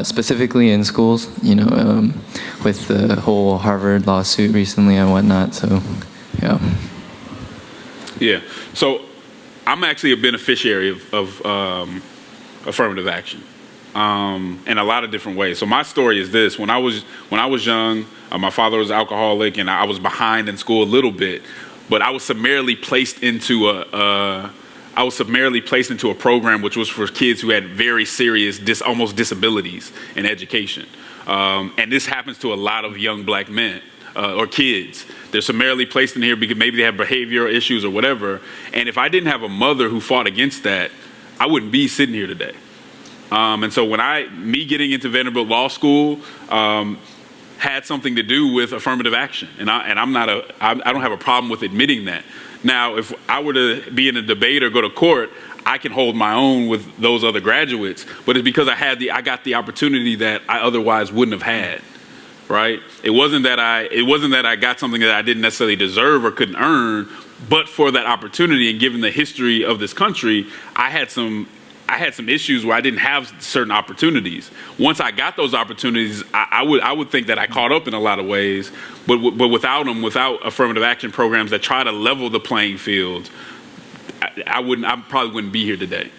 specifically in schools, with the whole Harvard lawsuit recently and whatnot, so, yeah. Yeah, so I'm actually a beneficiary of affirmative action. In a lot of different ways. So my story is this: when I was young, my father was alcoholic, and I was behind in school a little bit, but I was summarily placed into a program which was for kids who had very serious, almost disabilities in education. And this happens to a lot of young black men or kids. They're summarily placed in here because maybe they have behavioral issues or whatever. And if I didn't have a mother who fought against that, I wouldn't be sitting here today. And so when me getting into Vanderbilt Law School had something to do with affirmative action, and I don't have a problem with admitting that. Now, if I were to be in a debate or go to court, I can hold my own with those other graduates, but it's because I got the opportunity that I otherwise wouldn't have had. Right? It wasn't that I got something that I didn't necessarily deserve or couldn't earn, but for that opportunity, and given the history of this country, I had some issues where I didn't have certain opportunities. Once I got those opportunities, I would think that I caught up in a lot of ways, but without them, without affirmative action programs that try to level the playing field, I probably wouldn't be here today.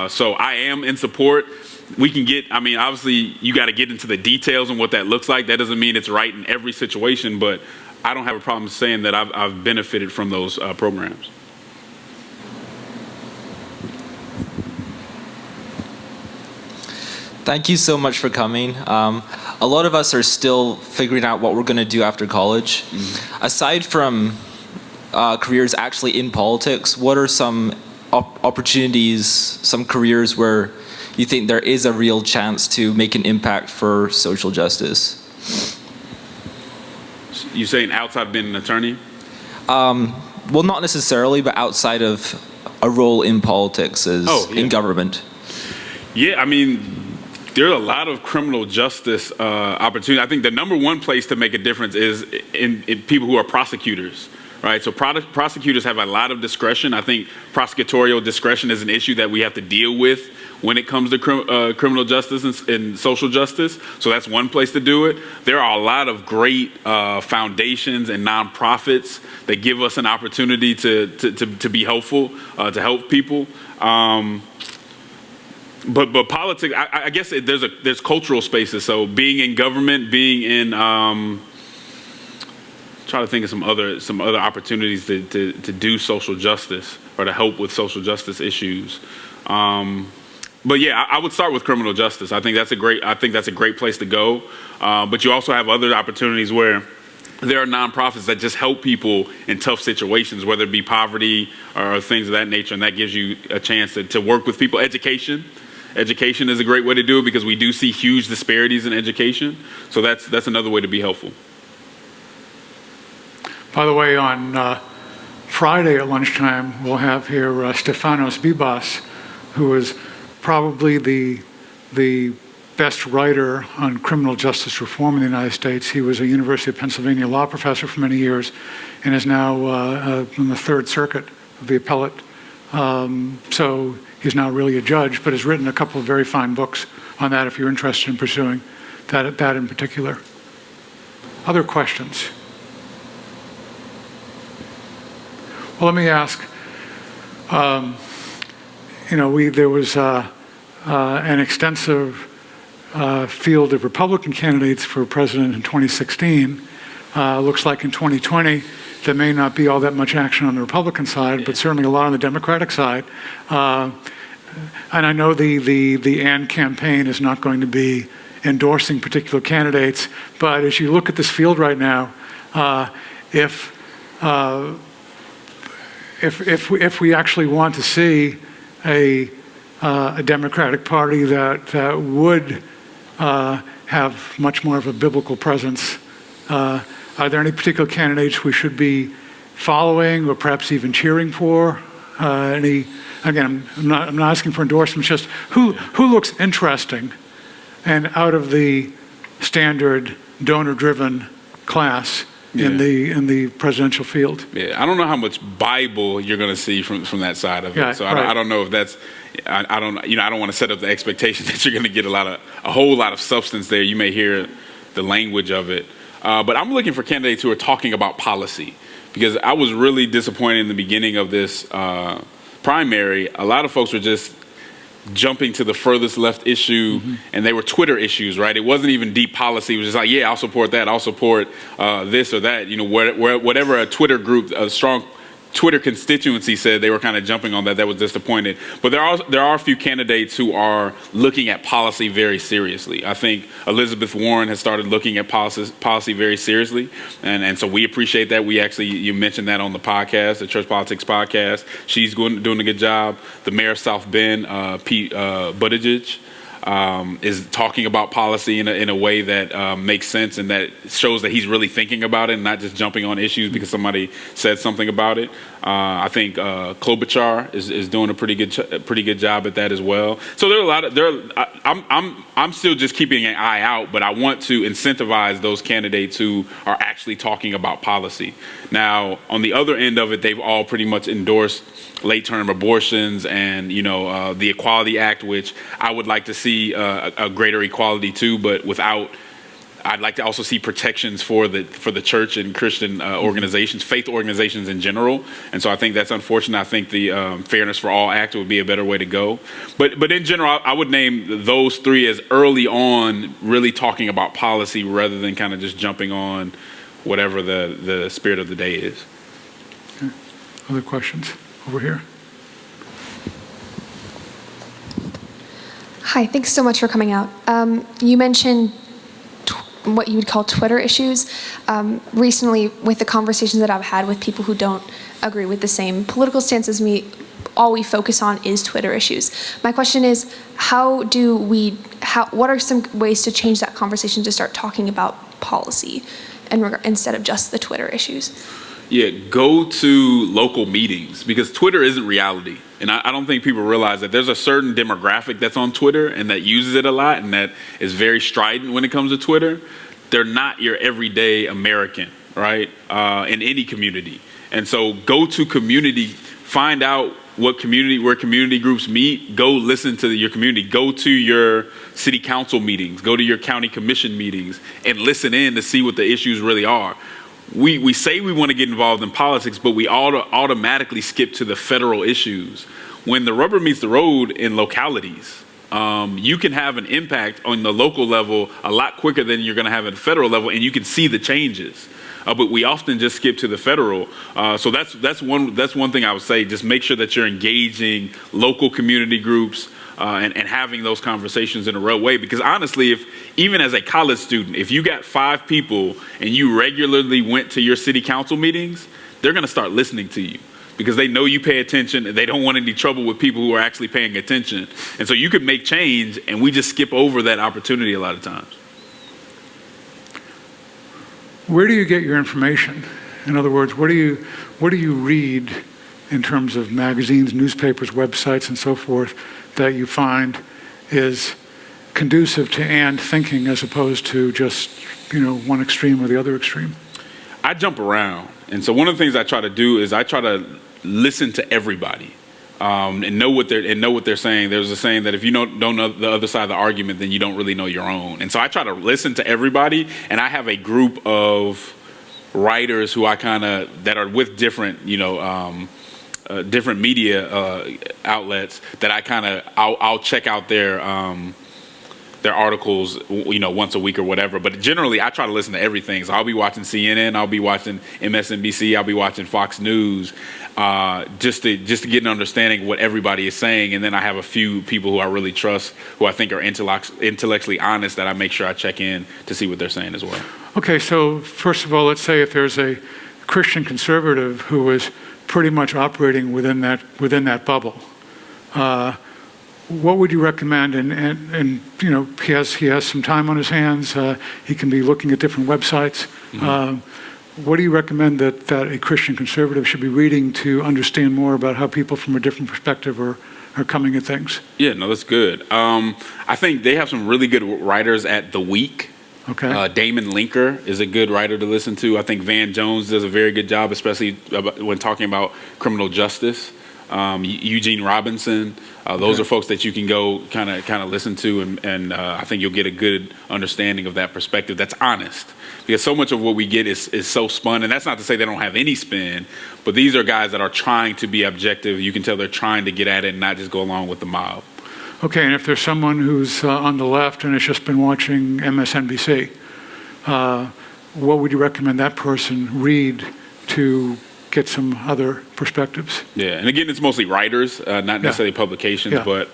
So I am in support. Obviously you got to get into the details and what that looks like. That doesn't mean it's right in every situation, but I don't have a problem saying that I've benefited from those programs. Thank you so much for coming. A lot of us are still figuring out what we're going to do after college. Mm-hmm. Aside from careers actually in politics, what are some opportunities, some careers where you think there is a real chance to make an impact for social justice? You saying outside of being an attorney? Well, not necessarily, but outside of a role in politics in government. Yeah, There are a lot of criminal justice opportunities. I think the number one place to make a difference is in people who are prosecutors, right? So prosecutors have a lot of discretion. I think prosecutorial discretion is an issue that we have to deal with when it comes to criminal justice and social justice. So that's one place to do it. There are a lot of great foundations and nonprofits that give us an opportunity to be helpful, to help people. But politics, I guess there's cultural spaces. So being in government, being in, try to think of some other opportunities to do social justice or to help with social justice issues. But yeah, I would start with criminal justice. I think that's a great place to go. But you also have other opportunities where there are nonprofits that just help people in tough situations, whether it be poverty or things of that nature, and that gives you a chance to work with people. Education is a great way to do it because we do see huge disparities in education. So that's another way to be helpful. By the way, on Friday at lunchtime, we'll have here Stefanos Bibas, who is probably the best writer on criminal justice reform in the United States. He was a University of Pennsylvania law professor for many years and is now in the Third Circuit of the appellate. So he's now really a judge, but has written a couple of very fine books on that if you're interested in pursuing that in particular. Other questions? Well, let me ask, there was an extensive field of Republican candidates for president in 2016. Looks like in 2020, there may not be all that much action on the Republican side, but certainly a lot on the Democratic side. And I know the AND campaign is not going to be endorsing particular candidates, but as you look at this field right now, if we actually want to see a Democratic Party that would have much more of a biblical presence, are there any particular candidates we should be following or perhaps even cheering for? Again, I'm not asking for endorsements, just who looks interesting and out of the standard donor-driven class in the presidential field. Yeah, I don't know how much Bible you're going to see from that side of it. So I don't know if that's. I don't want to set up the expectation that you're going to get a whole lot of substance there. You may hear the language of it, but I'm looking for candidates who are talking about policy, because I was really disappointed in the beginning of this primary. A lot of folks were just jumping to the furthest left issue, and they were Twitter issues, right? It wasn't even deep policy. It was just like, yeah, I'll support that. I'll support this or that. Whatever a Twitter group, a strong Twitter constituency said, they were kind of jumping on that. That was disappointed. But there are a few candidates who are looking at policy very seriously. I think Elizabeth Warren has started looking at policy very seriously, and so we appreciate that. You mentioned that on the podcast, the Church Politics podcast. She's doing a good job. The mayor of South Bend, Pete Buttigieg, is talking about policy in a way that makes sense and that shows that he's really thinking about it and not just jumping on issues because somebody said something about it. I think Klobuchar is doing a pretty good job at that as well. So there are a lot of I'm still just keeping an eye out, but I want to incentivize those candidates who are actually talking about policy. Now, on the other end of it, they've all pretty much endorsed late-term abortions and the Equality Act, which I would like to see a greater equality too, but I'd like to also see protections for the church and Christian organizations, faith organizations in general. And so I think that's unfortunate. I think the Fairness for All Act would be a better way to go. But in general, I would name those three as early on really talking about policy rather than kind of just jumping on whatever the spirit of the day is. Okay. Other questions? Over here. Hi, thanks so much for coming out. You mentioned what you would call Twitter issues. Recently, with the conversations that I've had with people who don't agree with the same political stance as me, all we focus on is Twitter issues. My question is, what are some ways to change that conversation to start talking about policy instead of just the Twitter issues? Yeah, go to local meetings, because Twitter isn't reality. And I don't think people realize that there's a certain demographic that's on Twitter and that uses it a lot and that is very strident when it comes to Twitter. They're not your everyday American, right? In any community. And so go to community, find out where community groups meet, go listen to your community, go to your city council meetings, go to your county commission meetings, and listen in to see what the issues really are. We say we want to get involved in politics, but we automatically skip to the federal issues. When the rubber meets the road in localities, you can have an impact on the local level a lot quicker than you're going to have at the federal level, and you can see the changes. But we often just skip to the federal. So that's one thing I would say. Just make sure that you're engaging local community groups and having those conversations in a real way. Because honestly, even as a college student, if you got 5 people and you regularly went to your city council meetings, they're going to start listening to you because they know you pay attention and they don't want any trouble with people who are actually paying attention. And so you could make change, and we just skip over that opportunity a lot of times. Where do you get your information? In other words, what do you read in terms of magazines, newspapers, websites, and so forth that you find is conducive to and thinking as opposed to just, one extreme or the other extreme? I jump around. And so one of the things I try to do is I try to listen to everybody and know what they're saying. There's a saying that if you don't know the other side of the argument, then you don't really know your own. And so I try to listen to everybody, and I have a group of writers who that are with different, different media outlets that I'll check out their articles, once a week or whatever. But generally, I try to listen to everything. So I'll be watching CNN, I'll be watching MSNBC, I'll be watching Fox News, just to get an understanding of what everybody is saying. And then I have a few people who I really trust, who I think are intellectually honest, that I make sure I check in to see what they're saying as well. Okay, so first of all, let's say if there's a Christian conservative who is pretty much operating within that bubble, what would you recommend? And he has some time on his hands. He can be looking at different websites. Mm-hmm. What do you recommend that a Christian conservative should be reading to understand more about how people from a different perspective are coming at things? Yeah, no, that's good. I think they have some really good writers at The Week. Okay. Damon Linker is a good writer to listen to. I think Van Jones does a very good job, especially when talking about criminal justice. Eugene Robinson. Those are folks that you can go kind of listen to, and I think you'll get a good understanding of that perspective that's honest. Because so much of what we get is so spun, and that's not to say they don't have any spin, but these are guys that are trying to be objective. You can tell they're trying to get at it and not just go along with the mob. Okay, and if there's someone who's on the left and has just been watching MSNBC, what would you recommend that person read to get some other perspectives? Yeah, and again, it's mostly writers, not necessarily publications, but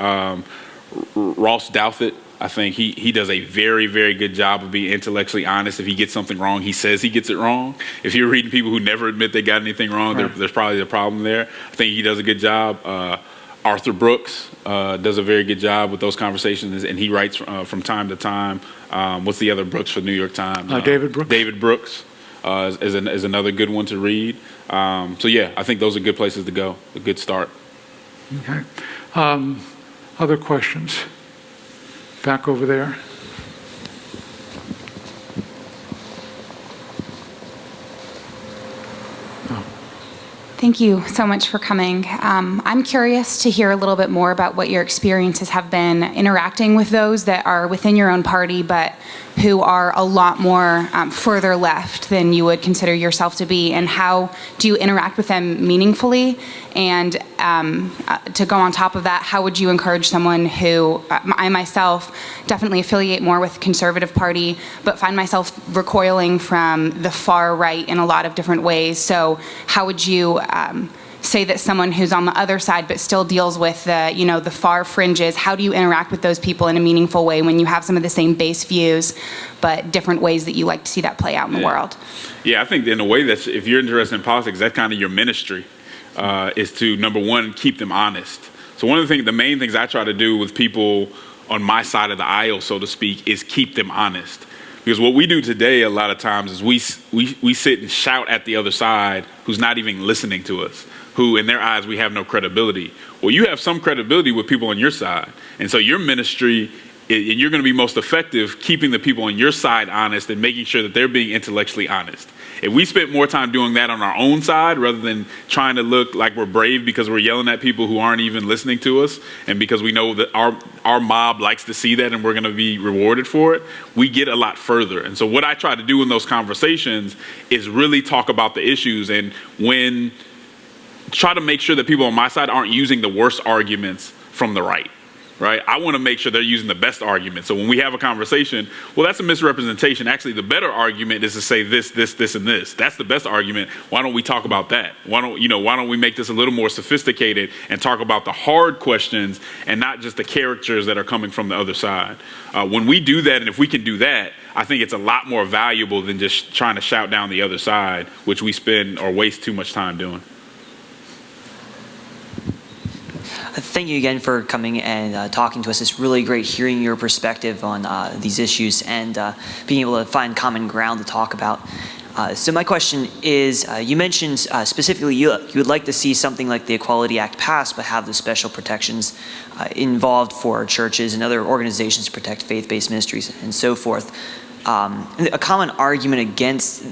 Ross Douthat, I think he does a very, very good job of being intellectually honest. If he gets something wrong, he says he gets it wrong. If you're reading people who never admit they got anything wrong, there's probably a problem there. I think he does a good job. Arthur Brooks does a very good job with those conversations, and he writes from time to time. What's the other Brooks for New York Times? David Brooks. David Brooks is another good one to read. So yeah, I think those are good places to go. A good start. Okay. Other questions? Back over there. Thank you so much for coming. I'm curious to hear a little bit more about what your experiences have been interacting with those that are within your own party, but who are a lot more further left than you would consider yourself to be, and how do you interact with them meaningfully? And to go on top of that, how would you encourage someone who, I myself definitely affiliate more with the Conservative Party, but find myself recoiling from the far right in a lot of different ways. So how would you say that someone who's on the other side but still deals with the far fringes, how do you interact with those people in a meaningful way when you have some of the same base views but different ways that you like to see that play out in the world? Yeah, I think in a way that if you're interested in politics, that's kind of your ministry, is to, number one, keep them honest. So one of the main things I try to do with people on my side of the aisle, so to speak, is keep them honest. Because what we do today a lot of times is we sit and shout at the other side who's not even listening to us, who in their eyes we have no credibility. Well, you have some credibility with people on your side. And so your ministry, and you're going to be most effective keeping the people on your side honest and making sure that they're being intellectually honest. If we spent more time doing that on our own side rather than trying to look like we're brave because we're yelling at people who aren't even listening to us, and because we know that our mob likes to see that and we're going to be rewarded for it, we get a lot further. And so what I try to do in those conversations is really talk about the issues, and try to make sure that people on my side aren't using the worst arguments from the right. Right? I want to make sure they're using the best argument. So when we have a conversation, well, that's a misrepresentation. Actually, the better argument is to say this, and this. That's the best argument. Why don't we talk about that? Why don't we make this a little more sophisticated and talk about the hard questions and not just the characters that are coming from the other side? When we do that, and if we can do that, I think it's a lot more valuable than just trying to shout down the other side, which we spend or waste too much time doing. Thank you again for coming and talking to us. It's really great hearing your perspective on these issues and being able to find common ground to talk about. So my question is, you mentioned specifically you would like to see something like the Equality Act passed, but have the special protections involved for churches and other organizations to protect faith-based ministries and so forth. A common argument against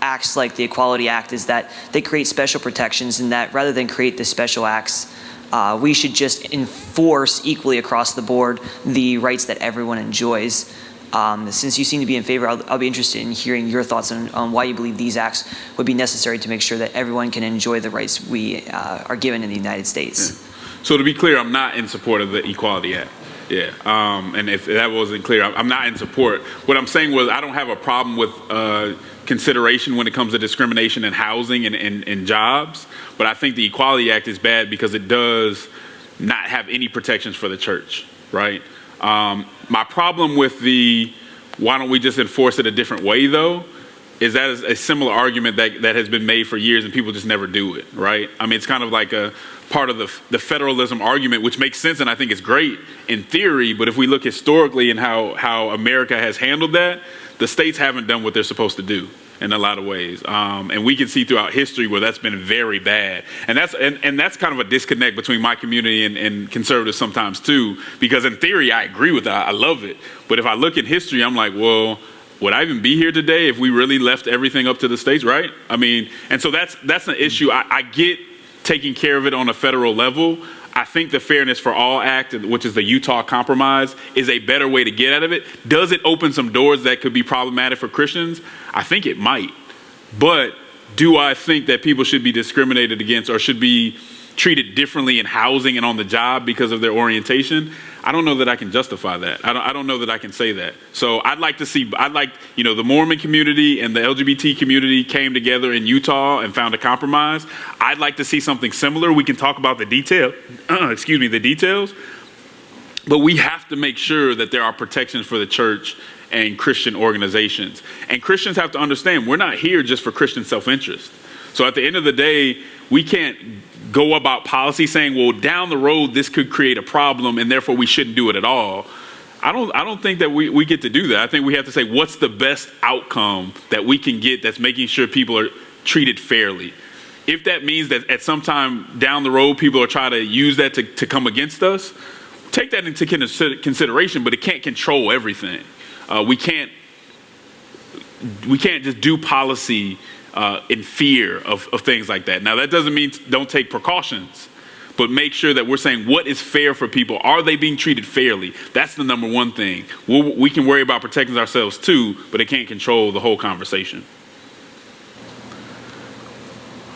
acts like the Equality Act is that they create special protections, and that rather than create the special acts, we should just enforce equally across the board the rights that everyone enjoys. Since you seem to be in favor, I'll be interested in hearing your thoughts on why you believe these acts would be necessary to make sure that everyone can enjoy the rights we are given in the United States. Yeah. So to be clear, I'm not in support of the Equality Act. Yeah, and if that wasn't clear, I'm not in support. What I'm saying was I don't have a problem with consideration when it comes to discrimination in housing and jobs, but I think the Equality Act is bad because it does not have any protections for the church, right? My problem with why don't we just enforce it a different way, though, is that is a similar argument that has been made for years and people just never do it, right? I mean, it's kind of like a part of the federalism argument, which makes sense and I think it's great in theory, but if we look historically and how America has handled that, the states haven't done what they're supposed to do in a lot of ways. And we can see throughout history where that's been very bad. And that's kind of a disconnect between my community and conservatives sometimes too, because in theory, I agree with that. I love it. But if I look at history, I'm like, well, would I even be here today if we really left everything up to the states, right? I mean, and so that's an issue. I get taking care of it on a federal level. I think the Fairness for All Act, which is the Utah Compromise, is a better way to get out of it. Does it open some doors that could be problematic for Christians? I think it might. But do I think that people should be discriminated against or should be treated differently in housing and on the job because of their orientation? I don't know that I can justify that. I don't know that I can say that. So the Mormon community and the LGBT community came together in Utah and found a compromise. I'd like to see something similar. We can talk about the details, but we have to make sure that there are protections for the church and Christian organizations. And Christians have to understand, we're not here just for Christian self-interest. So at the end of the day, we can't go about policy saying, well, down the road, this could create a problem and therefore we shouldn't do it at all. I don't think that we get to do that. I think we have to say, what's the best outcome that we can get that's making sure people are treated fairly? If that means that at some time down the road, people are trying to use that to come against us, take that into consideration, but it can't control everything. We can't just do policy in fear of things like that. Now, that doesn't mean don't take precautions, but make sure that we're saying what is fair for people. Are they being treated fairly? That's the number one thing. We can worry about protecting ourselves too, but it can't control the whole conversation.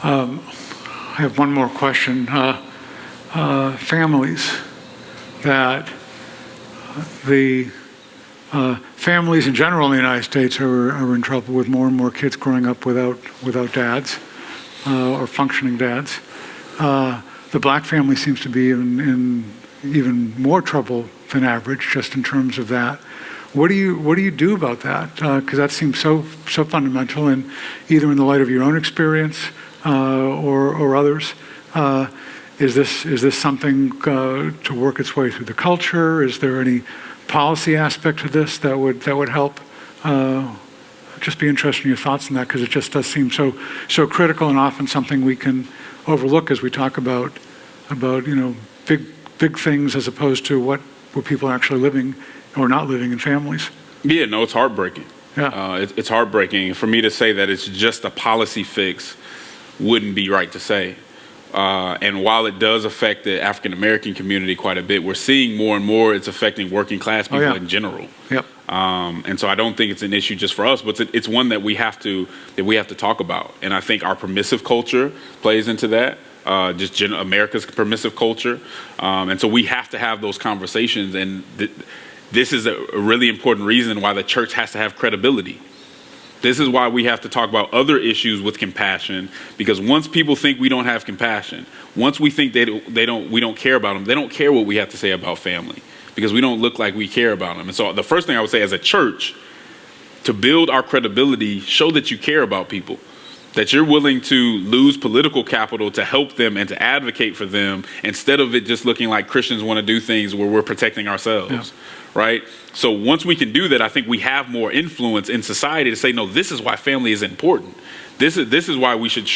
I have one more question. Families families in general in the United States are in trouble with more and more kids growing up without dads or functioning dads. The black family seems to be in even more trouble than average, just in terms of that. What do you do about that? Because that seems so fundamental, and either in the light of your own experience or others. Is this something to work its way through the culture? Is there any policy aspect to this that would help Just be interested in your thoughts on that, because it just does seem so critical, and often something we can overlook as we talk about big things, as opposed to what people are actually living or not living in families. Yeah, no, it's heartbreaking. Yeah. It's heartbreaking. For me to say that it's just a policy fix wouldn't be right to say. And while it does affect the African American community quite a bit, we're seeing more and more it's affecting working class people in general. Yep. And so I don't think it's an issue just for us, but it's one that we have to talk about. And I think our permissive culture plays into that. America's permissive culture. And so we have to have those conversations. And this is a really important reason why the church has to have credibility. This is why we have to talk about other issues with compassion, because once people think we don't have compassion, once we think we don't care about them, they don't care what we have to say about family, because we don't look like we care about them. And so the first thing I would say as a church, to build our credibility, show that you care about people, that you're willing to lose political capital to help them and to advocate for them, instead of it just looking like Christians want to do things where we're protecting ourselves. Yeah. Right? So once we can do that, I think we have more influence in society to say, no, this is why family is important. This is why we should,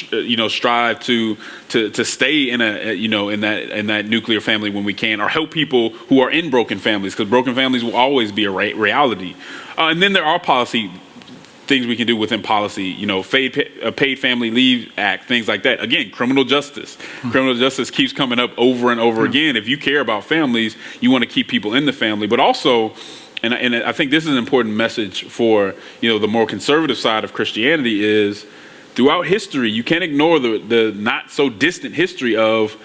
strive to stay in in that nuclear family when we can, or help people who are in broken families, because broken families will always be a reality. And then there are policy things we can do within policy, paid family leave act, things like that. Again, criminal justice. Criminal justice keeps coming up over and over again. If you care about families, you want to keep people in the family, but also, and I think this is an important message for, the more conservative side of Christianity, is throughout history, you can't ignore the not so distant history of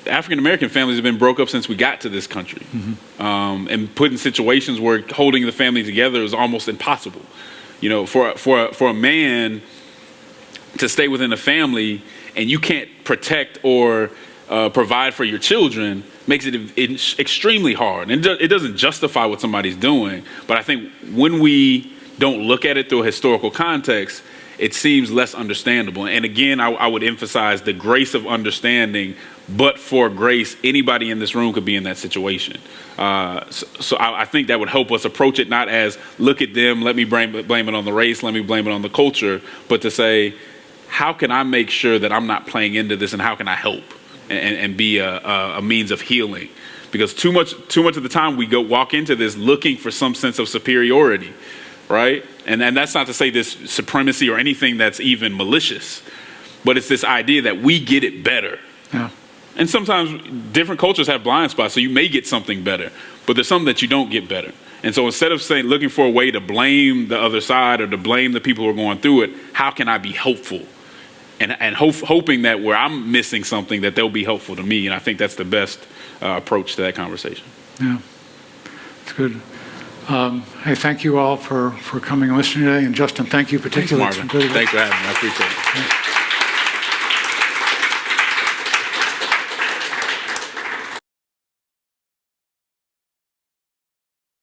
African-American families have been broke up since we got to this country. And put in situations where holding the family together is almost impossible. For a man to stay within a family and you can't protect or provide for your children makes it extremely hard. And it doesn't justify what somebody's doing, but I think when we don't look at it through a historical context, it seems less understandable. And again, I would emphasize the grace of understanding, but for grace, anybody in this room could be in that situation. So I think that would help us approach it not as, look at them, let me blame it on the race, let me blame it on the culture, but to say, how can I make sure that I'm not playing into this, and how can I help and be a means of healing? Because too much of the time we walk into this looking for some sense of superiority, right? And that's not to say this supremacy or anything that's even malicious, but it's this idea that we get it better. Yeah. And sometimes different cultures have blind spots, so you may get something better, but there's something that you don't get better. And so instead of looking for a way to blame the other side or to blame the people who are going through it, how can I be helpful? And hoping that where I'm missing something, that they'll be helpful to me. And I think that's the best approach to that conversation. Yeah, that's good. Hey, thank you all for coming and listening today. And Justin, thank you particularly. Thanks, Marvin. Thanks for having me. I appreciate it.